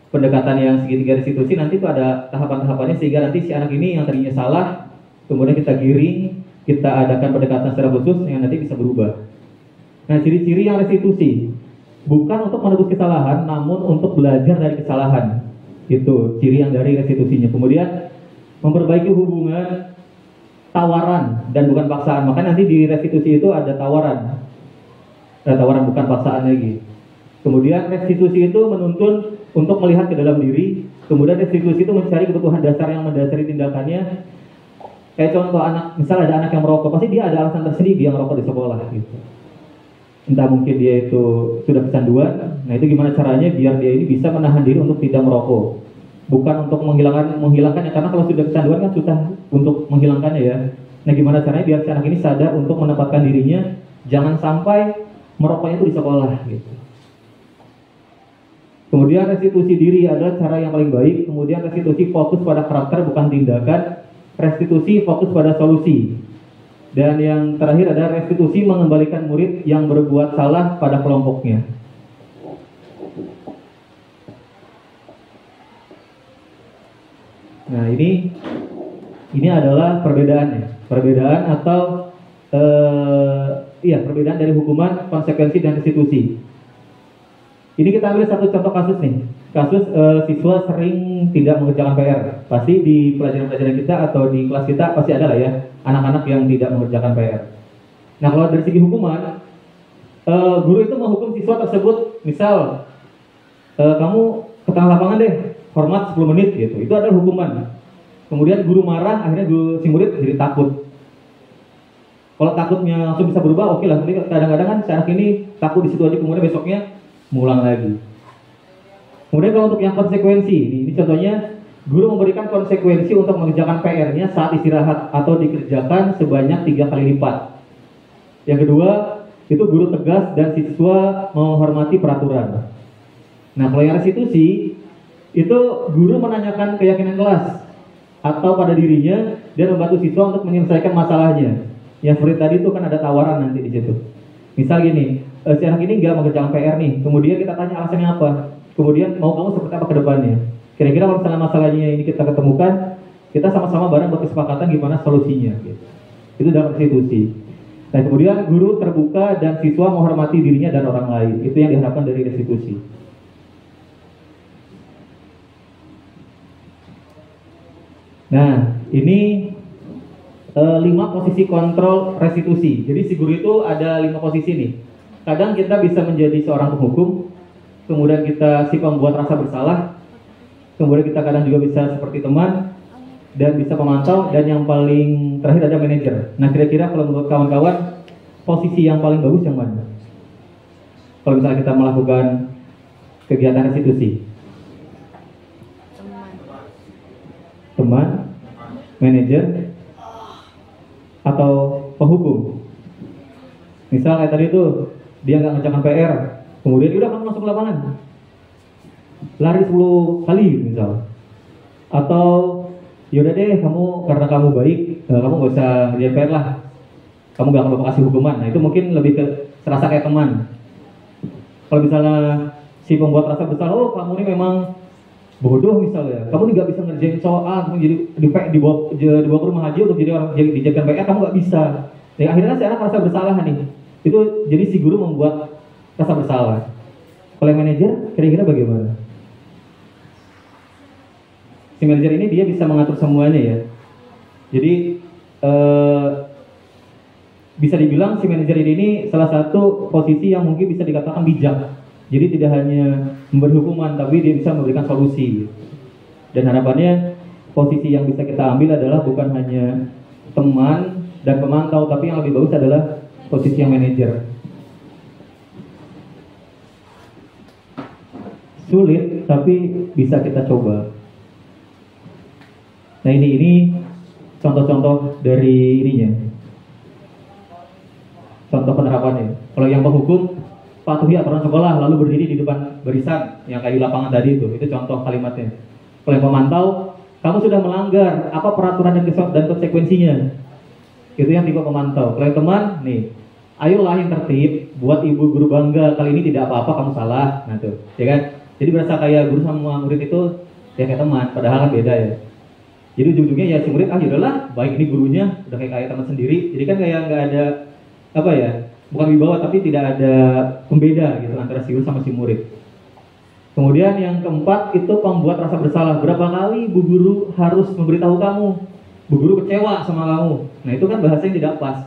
pendekatan yang segitiga restitusi nanti itu ada tahapan-tahapannya, sehingga nanti si anak ini yang tadinya salah, kemudian kita giring, kita adakan pendekatan secara khusus yang nanti bisa berubah. Nah ciri-ciri yang restitusi bukan untuk menebus kesalahan, namun untuk belajar dari kesalahan. Itu ciri yang dari restitusinya. Kemudian memperbaiki hubungan tawaran dan bukan paksaan. Maka nanti di restitusi itu ada tawaran. Tawaran bukan paksaan lagi. Kemudian restitusi itu menuntun untuk melihat ke dalam diri. Kemudian restitusi itu mencari kebutuhan dasar yang mendasari tindakannya. Kayak contoh anak, misal ada anak yang merokok, pasti dia ada alasan tersendiri dia merokok di sekolah gitu. Entah mungkin dia itu sudah kecanduan. Nah itu gimana caranya biar dia ini bisa menahan diri untuk tidak merokok. Bukan untuk menghilangkannya, karena kalau sudah kecanduan kan susah untuk menghilangkannya ya. Nah gimana caranya biar si anak ini sadar untuk menempatkan dirinya, jangan sampai merokoknya itu di sekolah gitu. Kemudian restitusi diri adalah cara yang paling baik. Kemudian restitusi fokus pada karakter bukan tindakan. Restitusi fokus pada solusi. Dan yang terakhir adalah restitusi mengembalikan murid yang berbuat salah pada kelompoknya. Nah ini adalah perbedaannya. Perbedaan atau perbedaan dari hukuman, konsekuensi dan restitusi. Ini kita ambil satu contoh kasus nih. Kasus siswa sering tidak mengerjakan PR. Pasti di pelajaran-pelajaran kita atau di kelas kita pasti ada lah ya anak-anak yang tidak mengerjakan PR. Nah kalau dari segi hukuman, guru itu menghukum siswa tersebut, misal kamu ke tengah lapangan deh, hormat 10 menit gitu. Itu adalah hukuman. Kemudian guru marah, akhirnya si murid jadi takut. Kalau takutnya langsung bisa berubah, oke lah. Tapi kadang-kadang kan anak ini takut di situ aja, kemudian besoknya ngulang lagi. Kemudian kalau untuk yang konsekuensi, ini contohnya guru memberikan konsekuensi untuk mengerjakan PR-nya saat istirahat atau dikerjakan sebanyak 3 kali lipat. Yang kedua, itu guru tegas dan siswa menghormati peraturan. Nah, kalau yang restitusi, itu guru menanyakan keyakinan kelas atau pada dirinya dan membantu siswa untuk menyelesaikan masalahnya. Yang seperti tadi itu kan ada tawaran nanti di situ. Misal gini, si anak ini nggak mengerjakan PR nih, kemudian kita tanya alasannya apa, kemudian mau kamu seperti apa ke depannya. Kira-kira kalau misalnya masalahnya ini kita ketemukan, kita sama-sama bareng berkesepakatan gimana solusinya gitu. Itu dalam restitusi. Nah kemudian guru terbuka dan siswa menghormati dirinya dan orang lain. Itu yang diharapkan dari restitusi. Nah ini 5 posisi kontrol restitusi. Jadi si guru itu ada 5 posisi nih. Kadang kita bisa menjadi seorang penghukum, kemudian kita si pembuat rasa bersalah, kemudian kita kadang juga bisa seperti teman, dan bisa pemantau, dan yang paling terakhir ada manajer. Nah kira-kira kalau menurut kawan-kawan, posisi yang paling bagus yang mana? Kalau misalnya kita melakukan kegiatan restitusi. Teman, manajer, atau penghukum. Misal kayak tadi tuh, dia nggak ngerjakan PR, kemudian udah kamu masuk ke lapangan, lari 10 kali misal. Atau yaudah deh kamu, karena kamu baik, kamu nggak usah ngerjain PR lah, kamu nggak akan kasih hukuman. Nah itu mungkin lebih ke serasa kayak teman. Kalau misalnya si pembuat rasa bersalah, oh kamu ini memang bodoh misalnya, kamu nggak bisa ngerjain soal, kamu jadi dibawa ke rumah haji untuk jadi orang dijadikan PR, kamu nggak bisa. Nah, akhirnya si anak merasa bersalah nih. Itu jadi si guru membuat rasa bersalah. Kalau yang manajer, kira-kira bagaimana? Si manajer ini dia bisa mengatur semuanya ya. Jadi bisa dibilang si manajer ini salah satu posisi yang mungkin bisa dikatakan bijak. Jadi tidak hanya memberi hukuman, tapi dia bisa memberikan solusi. Dan harapannya posisi yang bisa kita ambil adalah bukan hanya teman dan pemantau, tapi yang lebih bagus adalah posisi yang manajer. Sulit, tapi bisa kita coba. Nah ini contoh-contoh dari ininya. Contoh penerapannya. Kalau yang penghukum, patuhi aturan sekolah, lalu berdiri di depan barisan yang kayu lapangan tadi itu contoh kalimatnya. Kalau yang pemantau, kamu sudah melanggar apa peraturan dan konsekuensinya. Itu yang tipe pemantau. Kalau yang teman, nih, ayolah yang tertib, buat ibu guru bangga, kali ini tidak apa-apa kamu salah. Nah tuh, ya kan? Jadi berasa kayak guru sama murid itu ya kayak teman, padahal kan beda ya. Jadi ujung-ujungnya ya si murid, yaudahlah, baik ini gurunya udah kayak teman sendiri. Jadi kan kayak nggak ada apa ya, bukan wibawa tapi tidak ada pembeda gitu antara si guru sama si murid. Kemudian yang keempat itu pembuat rasa bersalah. Berapa kali bu guru harus memberitahu kamu, bu guru kecewa sama kamu. Nah itu kan bahasanya tidak pas.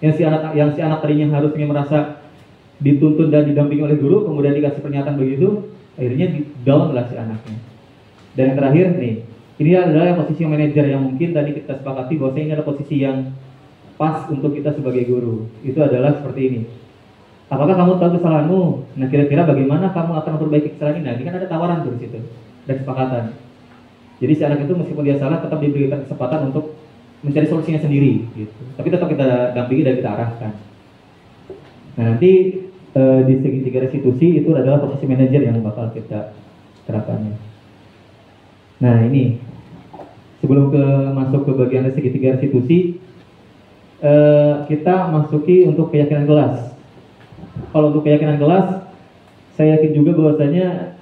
Yang si anak tadinya harusnya merasa dituntun dan didampingi oleh guru, kemudian dikasih pernyataan begitu, akhirnya down lah si anaknya. Dan yang terakhir nih, ini adalah posisi manajer yang mungkin tadi kita sepakati bahwa ini adalah posisi yang pas untuk kita sebagai guru. Itu adalah seperti ini. Apakah kamu tahu kesalahanmu? Nah kira-kira bagaimana kamu akan memperbaiki kesalahan ini? Nah ini kan ada tawaran tuh di situ dan kesepakatan. Jadi si anak itu meskipun dia salah tetap diberikan kesempatan untuk mencari solusinya sendiri, gitu. Tapi tetap kita dampingi dan kita arahkan. Nah nanti di segitiga restitusi itu adalah posisi manajer yang bakal kita terapkannya. Nah ini sebelum masuk ke bagian segitiga restitusi, kita masuki untuk keyakinan kelas. Kalau untuk keyakinan kelas, saya yakin juga bahwasanya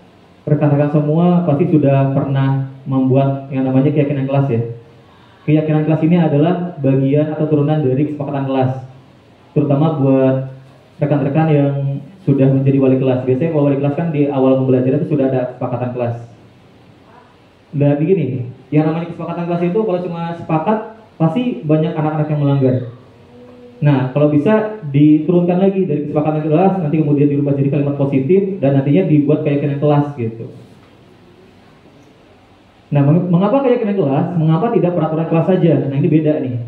rekan-rekan semua pasti sudah pernah membuat yang namanya keyakinan kelas ya. Keyakinan kelas ini adalah bagian atau turunan dari kesepakatan kelas, terutama buat rekan-rekan yang sudah menjadi wali kelas. Biasanya kalau wali kelas kan di awal pembelajaran itu sudah ada kesepakatan kelas. Dan begini, yang namanya kesepakatan kelas itu kalau cuma sepakat, pasti banyak anak-anak yang melanggar. Nah, kalau bisa diturunkan lagi dari kesepakatan kelas, nanti kemudian dirubah jadi kalimat positif dan nantinya dibuat keyakinan kelas gitu. Nah, mengapa keyakinan kelas? Mengapa tidak peraturan kelas saja? Nah, ini beda nih.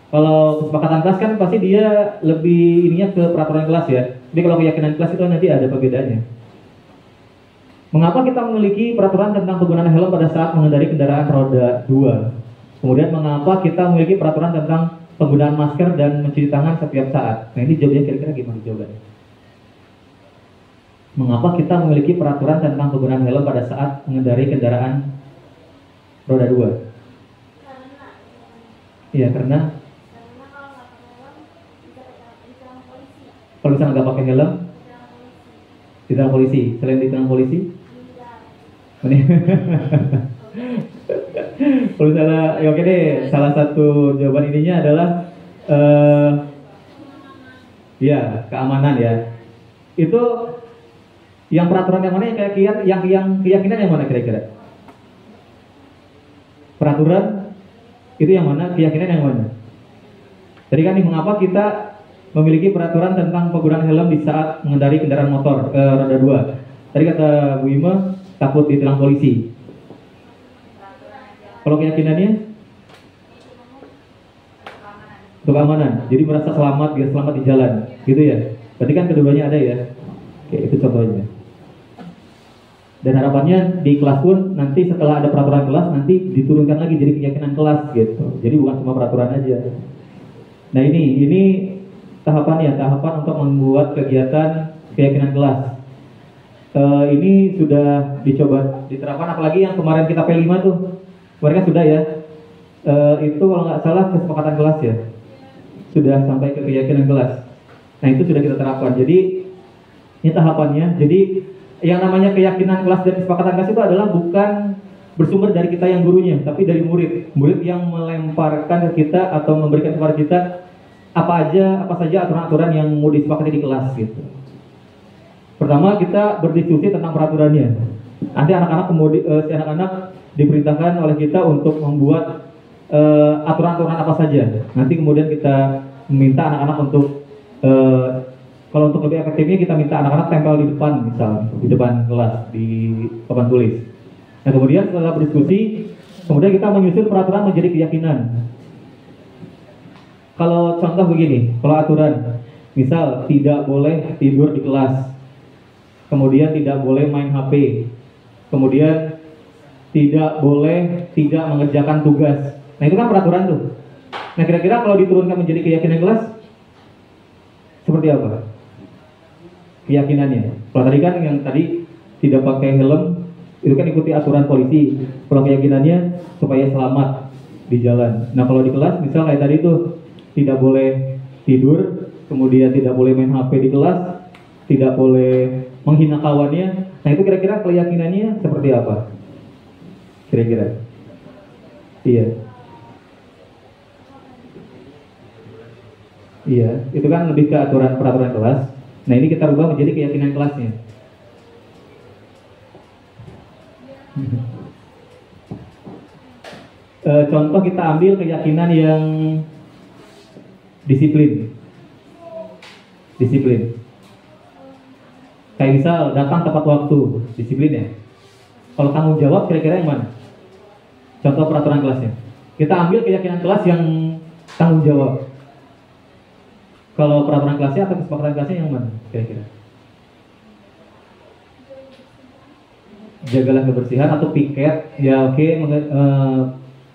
Kalau kesepakatan kelas kan pasti dia lebih ininya ke peraturan kelas ya. Tapi kalau keyakinan kelas itu nanti ada perbedaannya. Mengapa kita memiliki peraturan tentang penggunaan helm pada saat mengendarai kendaraan roda 2? Kemudian mengapa kita memiliki peraturan tentang penggunaan masker dan mencuci tangan setiap saat? Nah ini jawabannya kira-kira gimana jawabannya? Mengapa kita memiliki peraturan tentang penggunaan helm pada saat mengendarai kendaraan roda 2? Iya karena kalau misalnya nggak pakai helm ditilang polisi. Selain ditilang polisi, Kalau misalnya, ya oke deh, salah satu jawaban ininya adalah ya keamanan ya. Itu yang peraturan yang mana yang keyakinan yang mana kira-kira? Peraturan itu yang mana, keyakinan yang mana? Tadi kan nih, mengapa kita memiliki peraturan tentang penggunaan helm di saat mengendarai kendaraan motor roda 2? Tadi kata Bu Ima, takut ditilang polisi. Kalau keyakinannya? Untuk keamanan. Jadi merasa selamat, biar selamat di jalan, gitu ya. Berarti kan keduanya ada ya. Oke, itu contohnya. Dan harapannya di kelas pun nanti setelah ada peraturan kelas nanti diturunkan lagi jadi keyakinan kelas gitu. Jadi bukan cuma peraturan aja. Nah ini tahapan untuk membuat kegiatan keyakinan kelas. Ini sudah dicoba diterapkan, apalagi yang kemarin kita P5 tuh. Kemarin kan sudah ya. Itu kalau nggak salah kesepakatan kelas ya. Sudah sampai ke keyakinan kelas. Nah itu sudah kita terapkan. Jadi ini tahapannya. Jadi yang namanya keyakinan kelas dan kesepakatan kelas itu adalah bukan bersumber dari kita yang gurunya, tapi dari murid yang melemparkan ke kita atau memberikan kepada kita apa saja aturan-aturan yang mau disepakati di kelas gitu. Pertama kita berdiskusi tentang peraturannya. Nanti anak-anak diperintahkan oleh kita untuk membuat aturan-aturan apa saja. Nanti kemudian kita meminta anak-anak untuk kalau untuk lebih efektifnya kita minta anak-anak tempel di depan, misal di depan kelas di papan tulis. Nah kemudian setelah berdiskusi, kemudian kita menyusun peraturan menjadi keyakinan. Kalau contoh begini, kalau aturan, misal tidak boleh tidur di kelas, kemudian tidak boleh main HP, kemudian tidak boleh tidak mengerjakan tugas. Nah itu kan peraturan tuh. Nah kira-kira kalau diturunkan menjadi keyakinan kelas, seperti apa keyakinannya? Kalau tadi kan yang tadi tidak pakai helm itu kan ikuti aturan polisi. Kalau keyakinannya supaya selamat di jalan. Nah kalau di kelas misal kayak tadi tuh tidak boleh tidur, kemudian tidak boleh main HP di kelas, tidak boleh menghina kawannya. Nah itu kira-kira keyakinannya seperti apa? Kira-kira? Iya. Iya, itu kan lebih ke peraturan kelas. Nah ini kita rubah menjadi keyakinan kelasnya. Contoh kita ambil keyakinan yang disiplin. Kayak misal datang tepat waktu, disiplin ya. Kalau tanggung jawab kira-kira yang mana? Contoh peraturan kelasnya. Kita ambil keyakinan kelas yang tanggung jawab. Kalau peraturan kelasnya atau kesepakatan kelasnya yang mana kira-kira? Jagalah kebersihan atau piket, ya oke.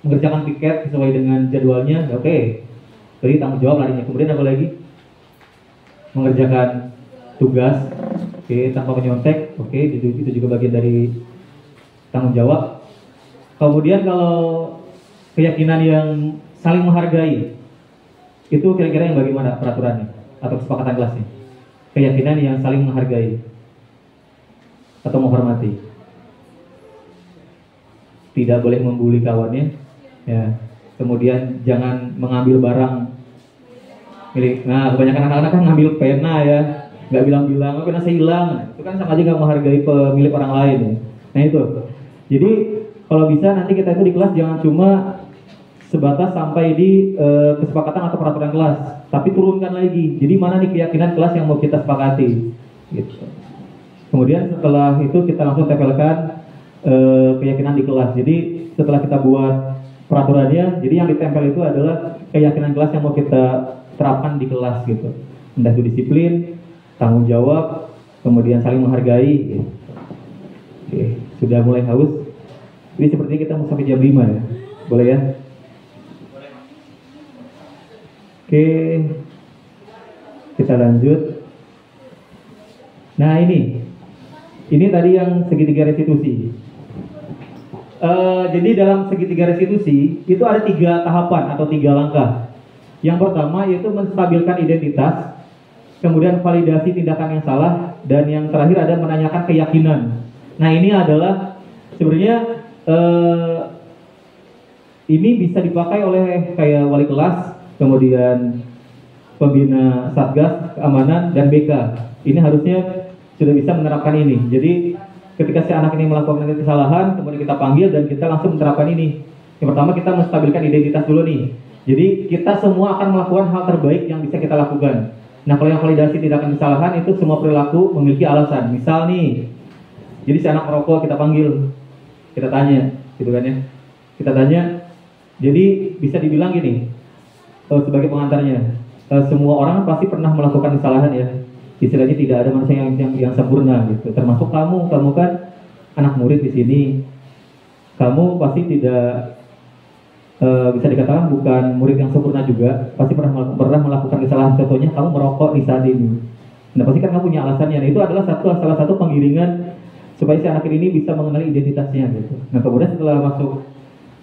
Mengerjakan piket sesuai dengan jadwalnya, ya oke. Jadi tanggung jawab larinya. Kemudian apa lagi? Mengerjakan tugas, oke, tanpa menyontek, oke, itu juga bagian dari tanggung jawab. Kemudian kalau keyakinan yang saling menghargai, itu kira-kira yang bagaimana peraturannya atau kesepakatan kelasnya? Keyakinan yang saling menghargai atau menghormati. Tidak boleh membuli kawannya, ya. Kemudian jangan mengambil barang milik. Nah, kebanyakan anak-anak kan ngambil pena ya, nggak bilang-bilang, oh, pena saya hilang. Itu kan sama aja nggak menghargai pemilik orang lain ya. Nah itu. Jadi kalau bisa nanti kita itu di kelas jangan cuma sebatas sampai di kesepakatan atau peraturan kelas, tapi turunkan lagi. Jadi mana nih keyakinan kelas yang mau kita sepakati, gitu. Kemudian setelah itu kita langsung tempelkan keyakinan di kelas. Jadi setelah kita buat peraturannya, jadi yang ditempel itu adalah keyakinan kelas yang mau kita terapkan di kelas, gitu. Entah itu disiplin, tanggung jawab, kemudian saling menghargai. Gitu. Oke, sudah mulai haus. Ini sepertinya kita mau sampai jam 5 ya, boleh ya? Oke, kita lanjut. Nah ini tadi yang segitiga restitusi. Jadi dalam segitiga restitusi itu ada 3 tahapan atau 3 langkah. Yang pertama yaitu menstabilkan identitas, kemudian validasi tindakan yang salah, dan yang terakhir ada menanyakan keyakinan. Nah ini adalah sebenarnya ini bisa dipakai oleh kayak wali kelas, kemudian pembina satgas keamanan dan BK. Ini harusnya sudah bisa menerapkan ini. Jadi ketika si anak ini melakukan kesalahan, kemudian kita panggil dan kita langsung menerapkan ini. Yang pertama kita menstabilkan identitas dulu nih. Jadi kita semua akan melakukan hal terbaik yang bisa kita lakukan. Nah, kalau yang validasi tindakan kesalahan itu semua perilaku memiliki alasan. Misal nih, jadi si anak merokok kita panggil, kita tanya, gitu kan ya. Kita tanya, jadi bisa dibilang gini, sebagai pengantarnya, semua orang pasti pernah melakukan kesalahan ya. Istilahnya tidak ada manusia yang sempurna gitu. Termasuk kamu kan anak murid di sini. Kamu pasti tidak bisa dikatakan bukan murid yang sempurna juga, pasti pernah melakukan kesalahan. Contohnya kamu merokok di saat ini. Nah, pasti kan kamu punya alasannya. Nah, itu adalah salah satu penggiringan supaya si anak ini bisa mengenali identitasnya gitu. Nah, kemudian setelah masuk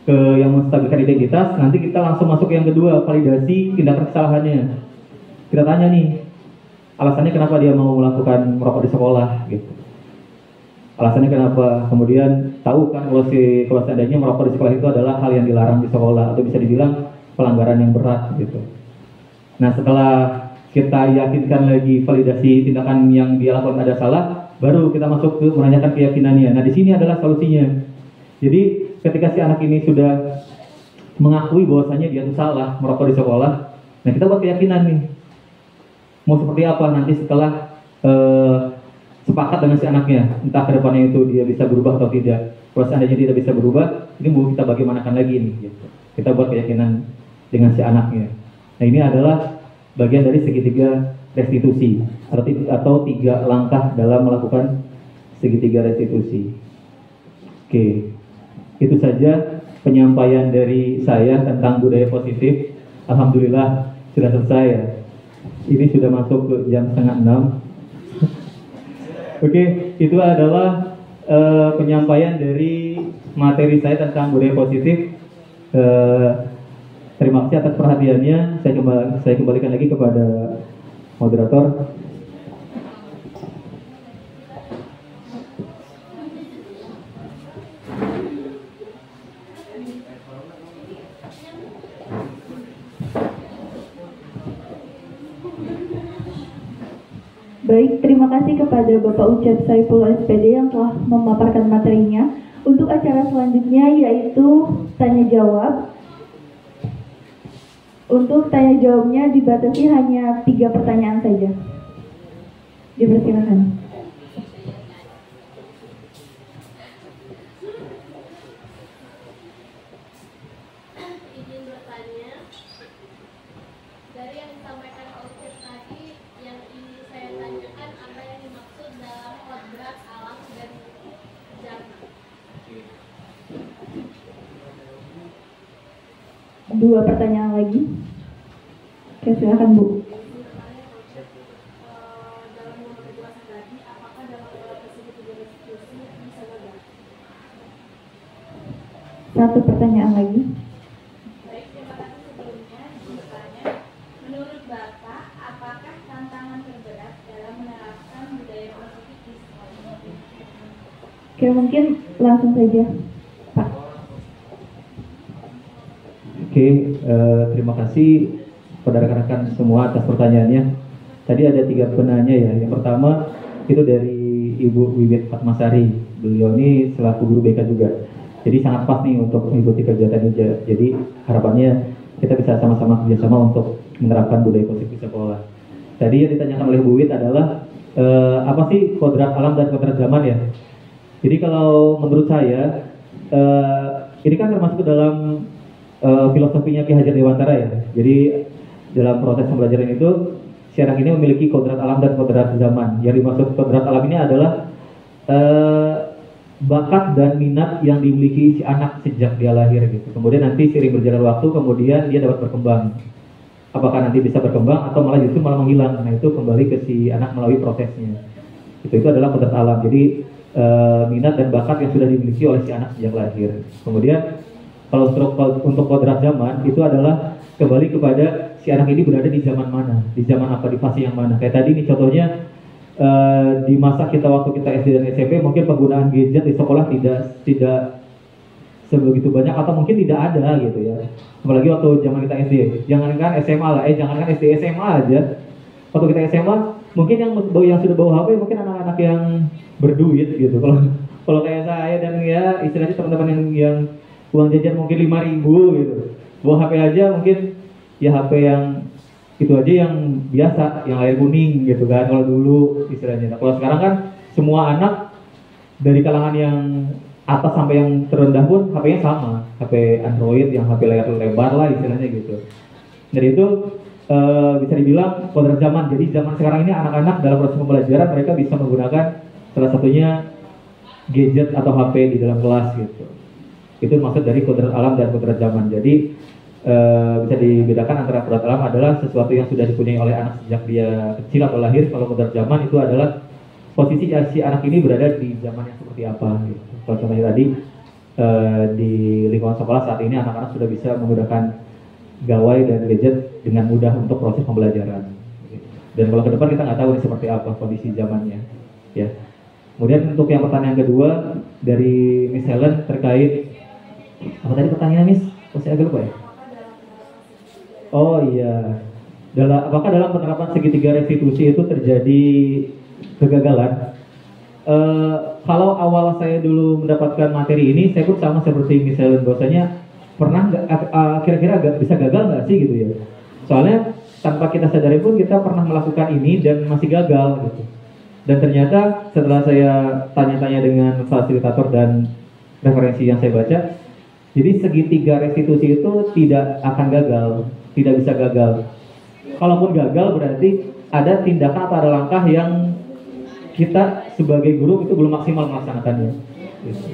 ke yang menstabilkan identitas, nanti kita langsung masuk yang kedua, validasi tindakan kesalahannya. Kita tanya nih, alasannya kenapa dia mau melakukan merokok di sekolah gitu. Alasannya kenapa? Kemudian tahu kan kalau seandainya merokok di sekolah itu adalah hal yang dilarang di sekolah atau bisa dibilang pelanggaran yang berat gitu. Nah, setelah kita yakinkan lagi validasi tindakan yang dia lakukan ada salah, baru kita masuk ke menanyakan keyakinannya. Nah, di sini adalah solusinya. Jadi ketika si anak ini sudah mengakui bahwasanya dia itu salah merokok di sekolah, nah kita buat keyakinan nih. Mau seperti apa nanti setelah sepakat dengan si anaknya, entah ke depannya itu dia bisa berubah atau tidak. Kalau seandainya tidak bisa berubah, ini mau kita bagaimanakan lagi nih gitu. Kita buat keyakinan dengan si anaknya. Nah, ini adalah bagian dari segitiga restitusi atau 3 langkah dalam melakukan segitiga restitusi. Oke, itu saja penyampaian dari saya tentang budaya positif. Alhamdulillah sudah selesai ya. Ini sudah masuk ke jam 5:30. Oke, itu adalah penyampaian dari materi saya tentang budaya positif. Terima kasih atas perhatiannya. Saya kembalikan lagi kepada moderator. Baik, terima kasih kepada Bapak Ucep Saiful SPD yang telah memaparkan materinya. Untuk acara selanjutnya yaitu tanya jawab. Untuk tanya jawabnya dibatasi hanya 3 pertanyaan saja. Dipersilakan. Izin bertanya, dari yang disampaikan Ucep tadi, yang ingin saya tanyakan apa yang dimaksud dalam kodrat alam dan zaman? 2 pertanyaan lagi. Oke, silakan Bu. Dalam penjelasan tadi, apakah dalam tersebut juga restitusi bisa gagal? 1 pertanyaan lagi. Baik, terima kasih sebelumnya. Bertanya, menurut Bapak, apakah tantangan terberat dalam menerapkan budaya positif di sekolah? Oke, mungkin langsung saja, Pak. Oke, terima kasih kepada rekan-rekan semua atas pertanyaannya. Tadi ada 3 penanya ya. Yang pertama itu dari Ibu Wiwit Fatmasari. Beliau ini selaku guru BK juga. Jadi sangat pas nih untuk mengikuti kegiatan ini. Jadi harapannya kita bisa sama-sama kerjasama untuk menerapkan budaya positif di sekolah. Tadi yang ditanyakan oleh Bu Wiwit adalah apa sih kodrat alam dan kodrat zaman ya? Jadi kalau menurut saya ini kan termasuk dalam filosofinya Ki Hajar Dewantara ya. Jadi dalam proses pembelajaran itu si anak ini memiliki kodrat alam dan kodrat zaman. Yang dimaksud kodrat alam ini adalah bakat dan minat yang dimiliki si anak sejak dia lahir gitu. Kemudian nanti seiring berjalan waktu kemudian dia dapat berkembang. Apakah nanti bisa berkembang atau malah justru malah menghilang. Nah, itu kembali ke si anak melalui prosesnya. Itu adalah kodrat alam. Jadi minat dan bakat yang sudah dimiliki oleh si anak sejak lahir. Kemudian kalau untuk kodrat zaman itu adalah kembali kepada si anak ini berada di zaman mana, di zaman apa, di fase yang mana. Kayak tadi nih contohnya di masa kita waktu kita SD dan SMP mungkin penggunaan gadget di sekolah tidak sebegitu banyak atau mungkin tidak ada gitu ya. Apalagi waktu zaman kita SD, jangankan SMA lah, jangankan SD, SMA aja. Waktu kita SMA, mungkin yang sudah bawa HP mungkin anak-anak yang berduit gitu. Kalau kayak saya dan ya istilahnya teman-teman yang uang jajan mungkin 5.000 gitu, bawa HP aja mungkin ya HP yang itu aja yang biasa, yang layar kuning gitu kan kalau dulu istilahnya. Nah, kalau sekarang kan semua anak dari kalangan yang atas sampai yang terendah pun HP-nya sama, HP Android yang HP layar lebar lah istilahnya gitu. Jadi itu bisa dibilang kodrat zaman. Jadi zaman sekarang ini anak-anak dalam proses pembelajaran mereka bisa menggunakan salah satunya gadget atau HP di dalam kelas gitu. Itu maksud dari kodrat alam dan kodrat zaman. Jadi bisa dibedakan antara kodrat alam adalah sesuatu yang sudah dipunyai oleh anak sejak dia kecil atau lahir. Kalau kodrat zaman itu adalah posisi si anak ini berada di zaman yang seperti apa gitu. Kalau contohnya tadi di lingkungan sekolah saat ini anak-anak sudah bisa menggunakan gawai dan gadget dengan mudah untuk proses pembelajaran. Dan kalau ke depan kita nggak tahu seperti apa kondisi zamannya, ya. Kemudian untuk yang pertanyaan kedua dari Miss Helen terkait apa tadi pertanyaan Miss? Saya agak lupa ya. Oh iya, apakah dalam penerapan segitiga restitusi itu terjadi kegagalan? Kalau awal saya dulu mendapatkan materi ini, saya pun sama seperti Miss Helen, bahwasanya pernah kira-kira bisa gagal nggak sih gitu ya? Soalnya tanpa kita sadari pun kita pernah melakukan ini dan masih gagal gitu. Dan ternyata setelah saya tanya-tanya dengan fasilitator dan referensi yang saya baca, jadi segitiga restitusi itu tidak akan gagal, tidak bisa gagal. Kalaupun gagal berarti ada tindakan atau ada langkah yang kita sebagai guru itu belum maksimal melaksanakannya.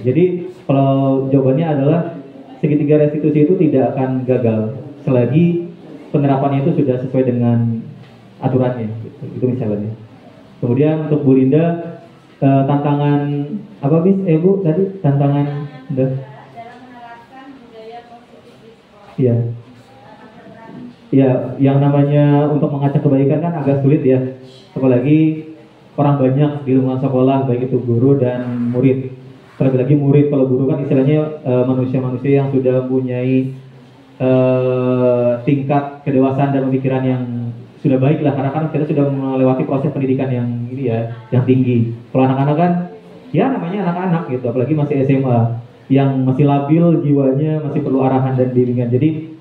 Jadi kalau jawabannya adalah segitiga restitusi itu tidak akan gagal selagi penerapannya itu sudah sesuai dengan aturannya. Itu misalnya. Kemudian untuk Bu Linda, tantangan apa bis? Bu tadi tantangan dalam menerapkan budaya positif di sekolah. Iya. Ya, yang namanya untuk mengajak kebaikan kan agak sulit ya. Apalagi orang banyak di lingkungan sekolah, baik itu guru dan murid. Terlebih lagi murid, kalau guru kan istilahnya manusia-manusia yang sudah mempunyai tingkat kedewasaan dan pemikiran yang sudah baik lah, karena kan kita sudah melewati proses pendidikan yang ini ya, yang tinggi. Kalau anak-anak kan, ya namanya anak-anak gitu, apalagi masih SMA, yang masih labil jiwanya, masih perlu arahan dan bimbingan. Jadi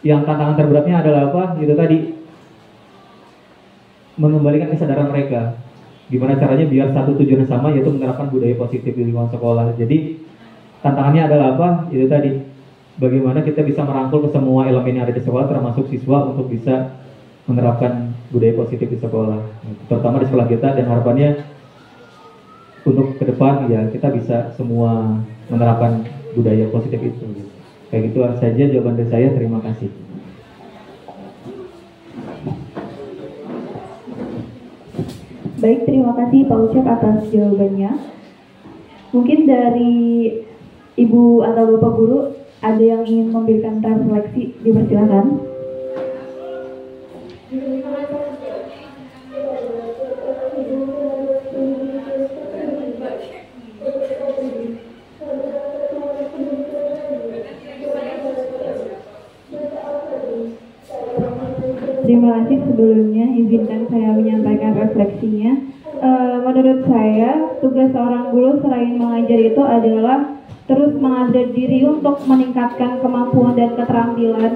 yang tantangan terberatnya adalah apa? Itu tadi, mengembalikan kesadaran mereka. Gimana caranya biar satu tujuan yang sama, yaitu menerapkan budaya positif di lingkungan sekolah. Jadi tantangannya adalah apa? Itu tadi, bagaimana kita bisa merangkul ke semua elemen yang ada di sekolah, termasuk siswa untuk bisa menerapkan budaya positif di sekolah, terutama di sekolah kita, dan harapannya untuk ke depan ya kita bisa semua menerapkan budaya positif itu. Kayak gitu saja jawaban dari saya. Terima kasih. Baik, terima kasih Pak Ucap atas jawabannya. Mungkin dari Ibu atau Bapak Guru ada yang ingin memberikan refleksi, dipersilakan. Terima kasih. Sebelumnya izinkan saya menyampaikan refleksinya. Menurut saya tugas seorang guru selain mengajar itu adalah terus mengupdate diri untuk meningkatkan kemampuan dan keterampilan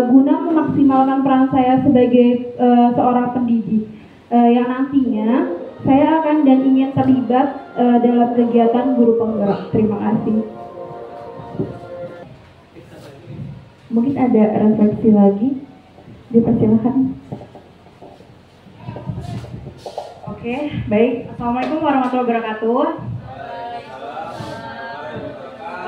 guna memaksimalkan peran saya sebagai seorang pendidik yang nantinya saya akan dan ingin terlibat dalam kegiatan guru penggerak. Terima kasih. Mungkin ada refleksi lagi, dipersilakan. Oke, baik. Assalamualaikum warahmatullahi wabarakatuh.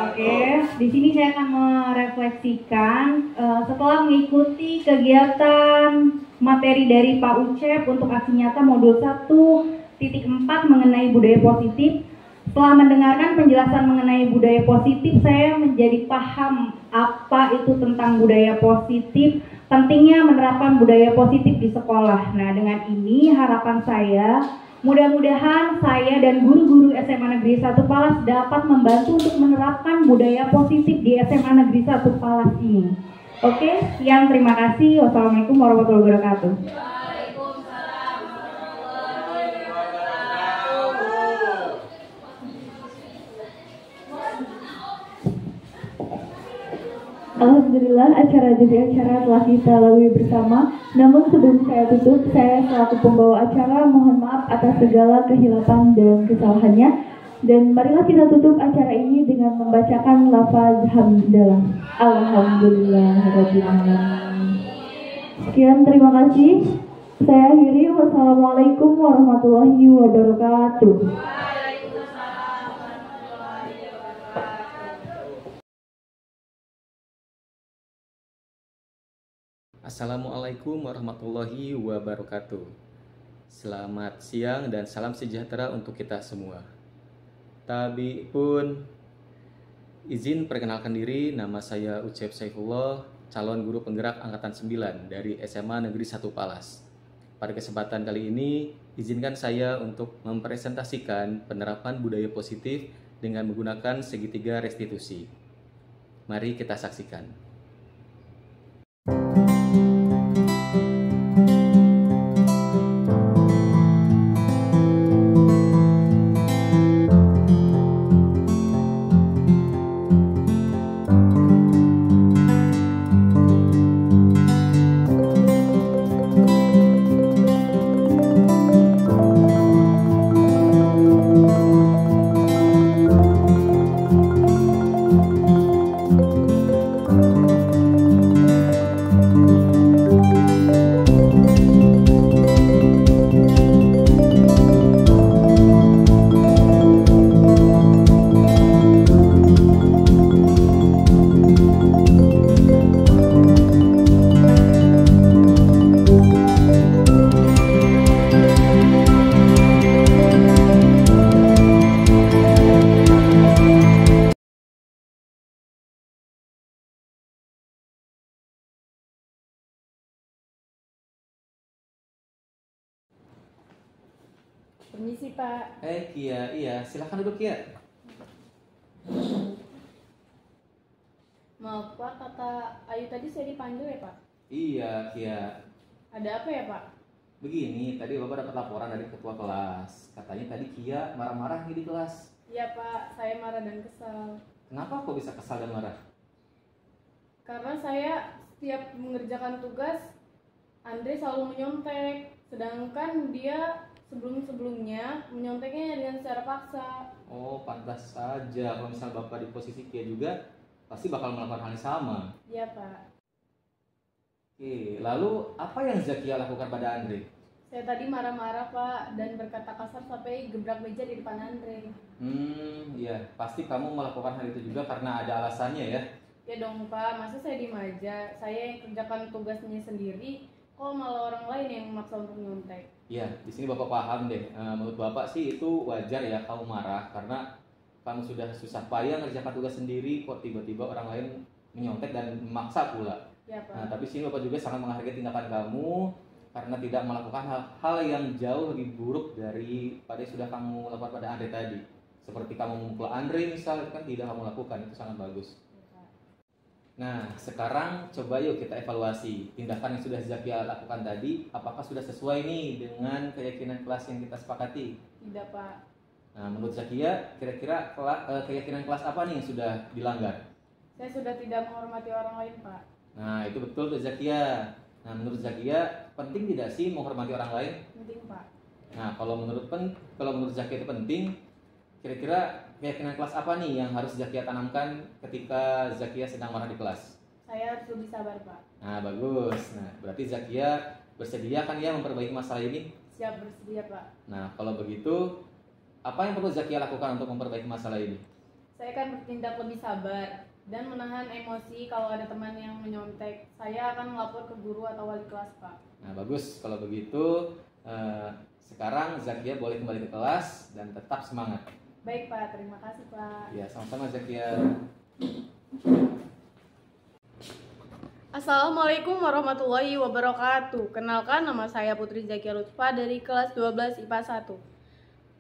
Oke, di sini saya akan merefleksikan setelah mengikuti kegiatan materi dari Pak Ucep untuk aksi nyata modul 1.4 mengenai budaya positif. Setelah mendengarkan penjelasan mengenai budaya positif, saya menjadi paham apa itu tentang budaya positif, pentingnya menerapkan budaya positif di sekolah. Nah, dengan ini harapan saya Mudah-mudahan saya dan guru-guru SMA Negeri 1 Palas dapat membantu untuk menerapkan budaya positif di SMA Negeri 1 Palas ini. Oke, sekian, terima kasih. Wassalamualaikum warahmatullahi wabarakatuh. Alhamdulillah acara demi acara telah kita lalui bersama. Namun sebelum saya tutup, saya selaku pembawa acara mohon maaf atas segala kehilapan dan kesalahannya. Dan marilah kita tutup acara ini dengan membacakan lafaz hamdalah. Alhamdulillahirabbil alamin. Sekian, terima kasih. Saya akhiri. Wassalamualaikum warahmatullahi wabarakatuh. Assalamualaikum warahmatullahi wabarakatuh. Selamat siang dan salam sejahtera untuk kita semua. Tapi pun izin perkenalkan diri, nama saya Ucep Saifullah, calon guru penggerak angkatan 9 dari SMA Negeri 1 Palas. Pada kesempatan kali ini, izinkan saya untuk mempresentasikan penerapan budaya positif dengan menggunakan segitiga restitusi. Mari kita saksikan. Permisi Pak. Kia, iya, silahkan duduk Kia. Maaf Pak, kata Ayu tadi saya dipanggil ya Pak? Iya, Kia. Ada apa ya Pak? Begini, tadi Bapak dapat laporan dari ketua kelas. Katanya tadi Kia marah-marah nih di kelas. Iya Pak, saya marah dan kesal. Kenapa kok bisa kesal dan marah? Karena saya setiap mengerjakan tugas, Andre selalu menyontek. Sedangkan dia sebelum-sebelumnya menyonteknya dengan secara paksa. Oh, pantas saja. Kalau misal Bapak di posisi Kia juga, pasti bakal melakukan hal yang sama. Iya Pak. Oke, lalu apa yang Zakia lakukan pada Andre? Saya tadi marah-marah Pak, dan berkata kasar sampai gebrak meja di depan Andre. Iya, pasti kamu melakukan hal itu juga karena ada alasannya ya? Ya dong Pak, masa saya diem aja? Saya yang kerjakan tugasnya sendiri, kok malah orang lain yang memaksa untuk nyontek? Iya, di sini Bapak paham deh. Menurut Bapak sih itu wajar ya kamu marah karena kamu sudah susah payah ngerjakan tugas sendiri, kok tiba-tiba orang lain menyontek dan memaksa pula. Ya Pak. Nah, tapi sini Bapak juga sangat menghargai tindakan kamu karena tidak melakukan hal-hal yang jauh lebih buruk daripada yang sudah kamu lakukan pada Andre tadi. Seperti kamu memukul Andre misal, itu kan tidak kamu lakukan, itu sangat bagus. Nah, sekarang coba yuk kita evaluasi tindakan yang sudah Zakia lakukan tadi, apakah sudah sesuai nih dengan keyakinan kelas yang kita sepakati? Tidak Pak. Nah, menurut Zakia, kira-kira keyakinan kelas apa nih yang sudah dilanggar? Saya sudah tidak menghormati orang lain Pak. Nah, itu betul tuh Zakia. Nah, menurut Zakia, penting tidak sih menghormati orang lain? Penting Pak. Nah, kalau menurut Zakia itu penting, kira-kira keyakinan kelas apa nih yang harus Zakia tanamkan ketika Zakia sedang marah di kelas? Saya harus lebih sabar Pak. Nah, bagus. Nah, berarti Zakia bersedia kan ya memperbaiki masalah ini? Siap bersedia Pak. Nah, kalau begitu, apa yang perlu Zakia lakukan untuk memperbaiki masalah ini? Saya akan bertindak lebih sabar dan menahan emosi kalau ada teman yang menyontek. Saya akan melapor ke guru atau wali kelas Pak. Nah, bagus. Kalau begitu, sekarang Zakia boleh kembali ke kelas dan tetap semangat. Baik Pak, terima kasih Pak. Ya, sama-sama Zakia. Assalamualaikum warahmatullahi wabarakatuh. Kenalkan, nama saya Putri Zakia Lutfa dari kelas 12 IPA 1.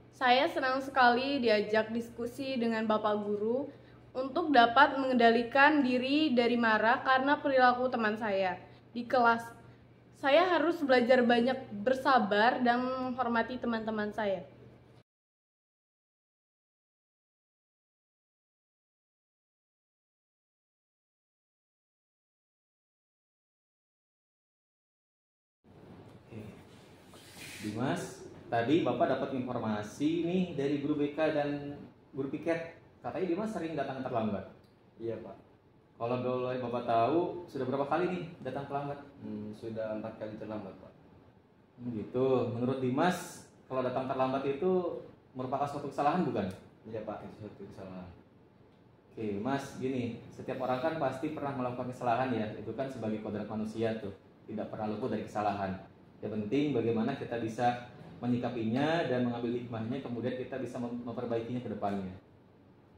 Saya senang sekali diajak diskusi dengan Bapak Guru untuk dapat mengendalikan diri dari marah karena perilaku teman saya di kelas. Saya harus belajar banyak bersabar dan menghormati teman-teman saya. Dimas, tadi Bapak dapat informasi nih dari guru BK dan guru piket. Katanya Dimas sering datang terlambat. Iya Pak. Kalau boleh Bapak tahu, sudah berapa kali nih datang terlambat? Sudah 4 kali terlambat Pak. Gitu. Menurut Dimas, kalau datang terlambat itu merupakan suatu kesalahan bukan? Iya Pak, itu suatu kesalahan. Oke, Mas, gini, setiap orang kan pasti pernah melakukan kesalahan ya. Itu kan sebagai kodrat manusia tuh, tidak pernah luput dari kesalahan. Yang penting bagaimana kita bisa menyikapinya dan mengambil hikmahnya, kemudian kita bisa memperbaikinya ke depannya.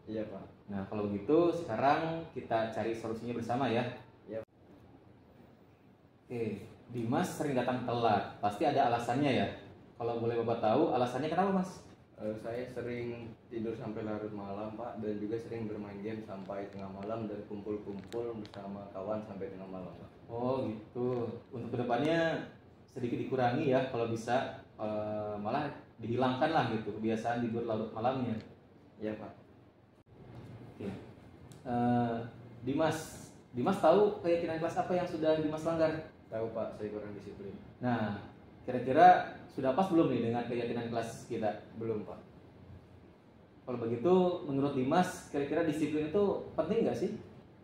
Iya Pak. Nah, kalau begitu sekarang kita cari solusinya bersama ya. Iya. Oke, Dimas sering datang telat, pasti ada alasannya ya. Kalau boleh Bapak tahu, alasannya kenapa Mas? Saya sering tidur sampai larut malam Pak, dan juga sering bermain game sampai tengah malam dan kumpul-kumpul bersama kawan sampai tengah malam Pak. Oh gitu. Untuk kedepannya sedikit dikurangi ya, kalau bisa malah dihilangkan lah gitu kebiasaan tidur larut malamnya. Iya Pak. Oke. Dimas tahu keyakinan kelas apa yang sudah Dimas langgar? Tahu Pak, saya kurang disiplin. Nah, kira-kira sudah pas belum nih dengan keyakinan kelas kita? Belum Pak. Kalau begitu, menurut Dimas, kira-kira disiplin itu penting nggak sih?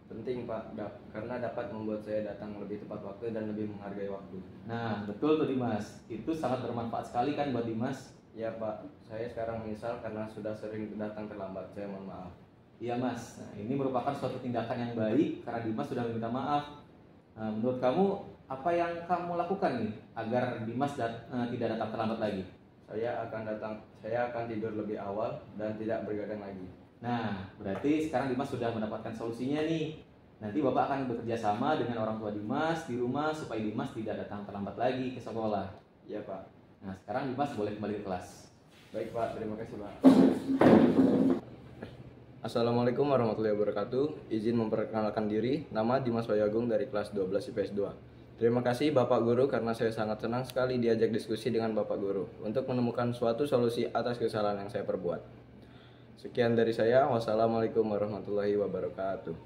Penting Pak, karena dapat membuat saya datang lebih tepat waktu dan lebih menghargai waktu. Nah, betul tuh Dimas. Itu sangat bermanfaat sekali kan buat Dimas? Ya Pak, saya sekarang menyesal karena sudah sering datang terlambat. Saya mohon maaf. Iya Mas, nah, ini merupakan suatu tindakan yang baik karena Dimas sudah meminta maaf. Nah, menurut kamu, apa yang kamu lakukan nih agar Dimas tidak datang terlambat lagi? Saya akan tidur lebih awal dan tidak bergadang lagi. Nah, berarti sekarang Dimas sudah mendapatkan solusinya nih. Nanti Bapak akan bekerja sama dengan orang tua Dimas di rumah supaya Dimas tidak datang terlambat lagi ke sekolah. Iya Pak. Nah, sekarang Dimas boleh kembali ke kelas. Baik Pak, terima kasih Pak. Assalamualaikum warahmatullahi wabarakatuh. Izin memperkenalkan diri, nama Dimas Wayagung dari kelas 12 IPS 2. Terima kasih Bapak Guru karena saya sangat senang sekali diajak diskusi dengan Bapak Guru untuk menemukan suatu solusi atas kesalahan yang saya perbuat. Sekian dari saya. Wassalamualaikum warahmatullahi wabarakatuh.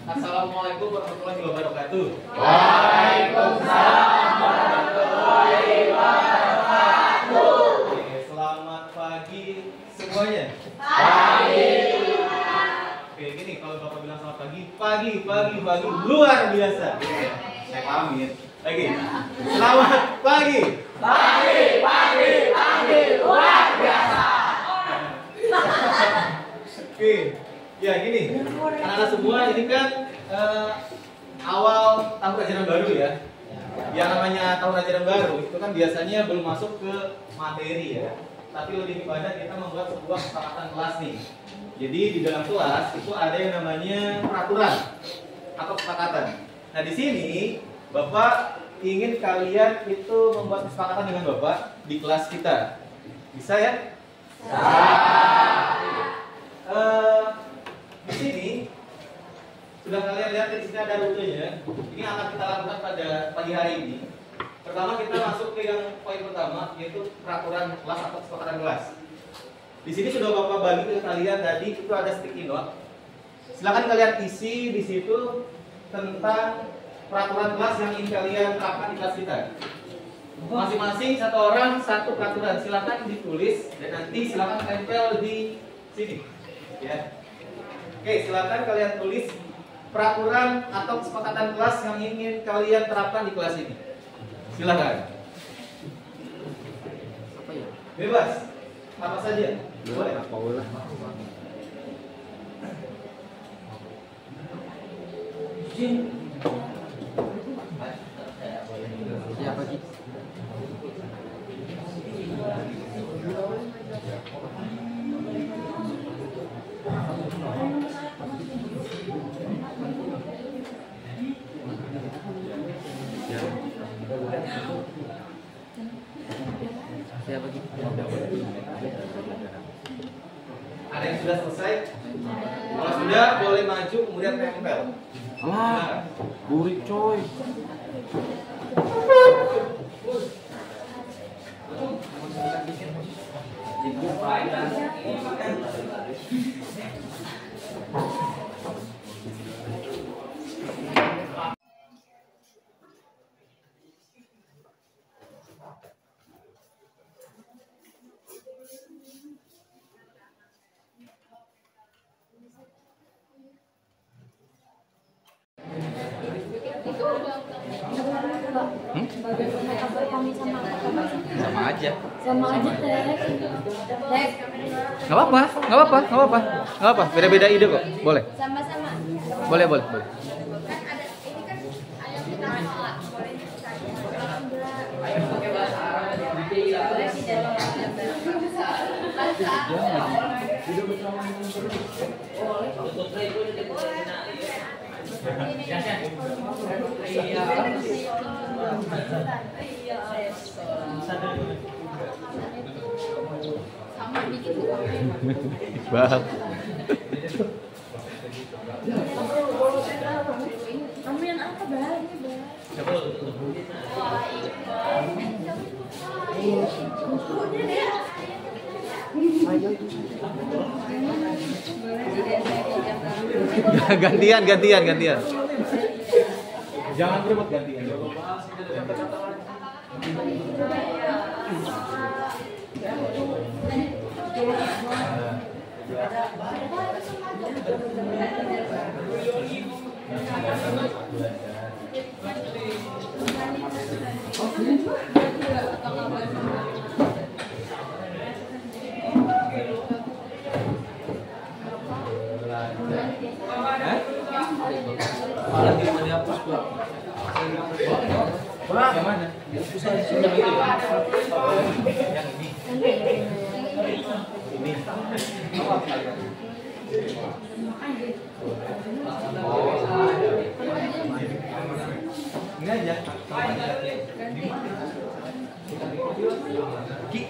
Assalamualaikum warahmatullahi wabarakatuh. Waalaikumsalam warahmatullahi wabarakatuh. Selamat pagi semuanya. Pagi. Oke, gini kalau Bapak bilang selamat pagi luar biasa. Saya pamit. Lagi. Selamat pagi. Pagi luar biasa. Oke. Ya gini. Anak-anak semua ini kan awal tahun ajaran baru ya. Yang namanya tahun ajaran baru itu kan biasanya belum masuk ke materi ya. Tapi lebih kepada kita membuat sebuah kesepakatan kelas nih. Jadi di dalam kelas itu ada yang namanya peraturan atau kesepakatan. Nah di sini Bapak ingin kalian itu membuat kesepakatan dengan Bapak di kelas kita. Bisa ya? Di sini sudah kalian lihat di sini ada rutenya. Ini akan kita lakukan pada pagi hari ini. Pertama kita masuk ke yang poin pertama, yaitu peraturan kelas atau kesepakatan kelas. Di sini sudah Bapak bagi ke kalian tadi, itu ada sticky note. Silakan kalian isi di situ tentang peraturan kelas yang ingin kalian terapkan di kelas kita. Masing-masing satu orang satu peraturan. Silakan ditulis dan nanti silakan tempel di sini. Ya. Oke, silakan kalian tulis peraturan atau kesepakatan kelas yang ingin kalian terapkan di kelas ini. Silakan. Bebas. Apa saja? Boleh. Siapa sih? Ada yang sudah selesai? Kalau sudah boleh maju kemudian tempel. Burik coy. Sama aja. Sama aja teh. Nggak apa-apa. Beda-beda ide kok. Boleh. Sama-sama. Boleh. Sama dikit. Bahas. Ambil apa bah? Gantian. Jangan berebut gantian. Yang mana? Ini. Ini aja. Ki.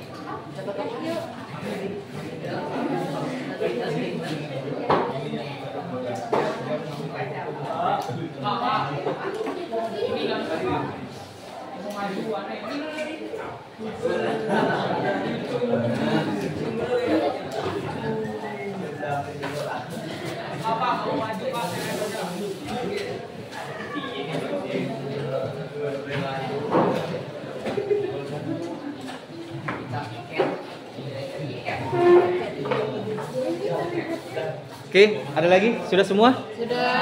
Oke, ada lagi? Sudah semua? Sudah.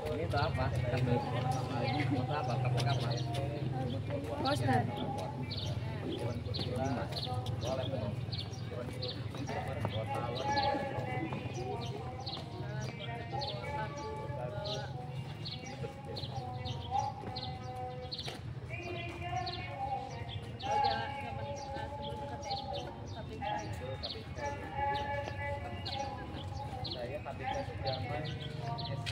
Ini itu apa? Apa? Poster. Saya habisnya zaman SMP.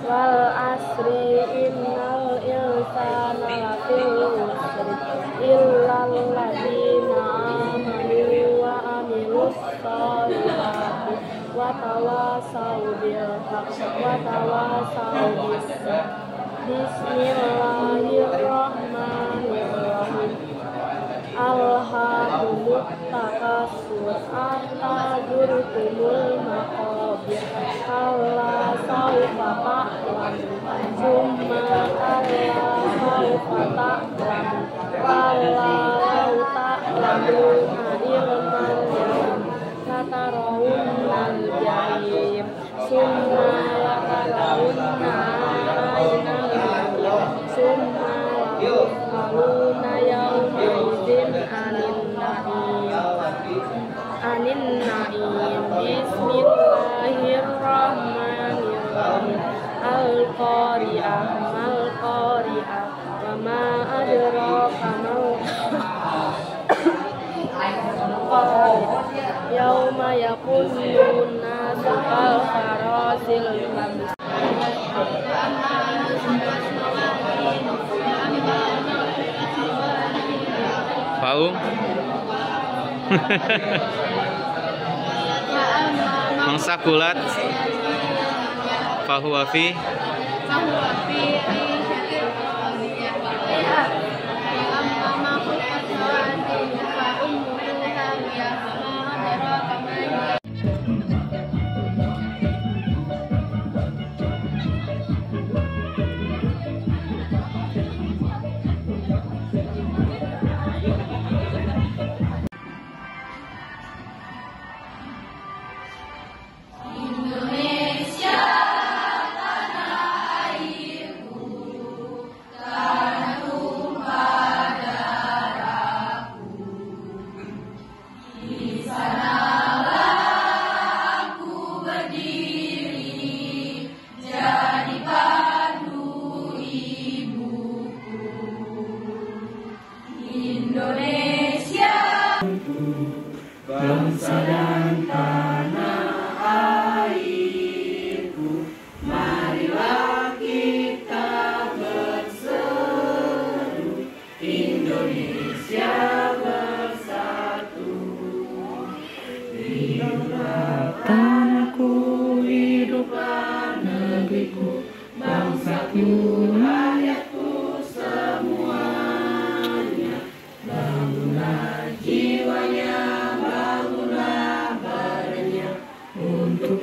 Wal asri innal insana lafi khusr illal ladzina amanu wa amilus solihati wa tawasaw bil haqqi wa tawasaw bis sabr. Bismillahirrahmanirrahim. Alhaakumut takasur hatta zurtumul maqabir kalla sawfa ta'lamun summa kalla sawfa ta'lamun kalla law ta'lamuna ilmal yaqin latarawunnal jahim summa latarawunna aynal yaqin summa tus'aluna yawma idzin anin na'im. Bismillahirrahmanirrahim. Al-Qari'ah mal-Qari'ah wa ma adraka mal-Qari'ah yauma yakunun nasu kal farasil mabthus. Faum mangsakulat fahuwa fi bangsa dan tanah airku, marilah kita berseru, Indonesia bersatu. Hiduplah tanahku, hiduplah negeriku, bangsaku, rakyatku semuanya. Bangunlah jiwanya, bangunlah badannya untuk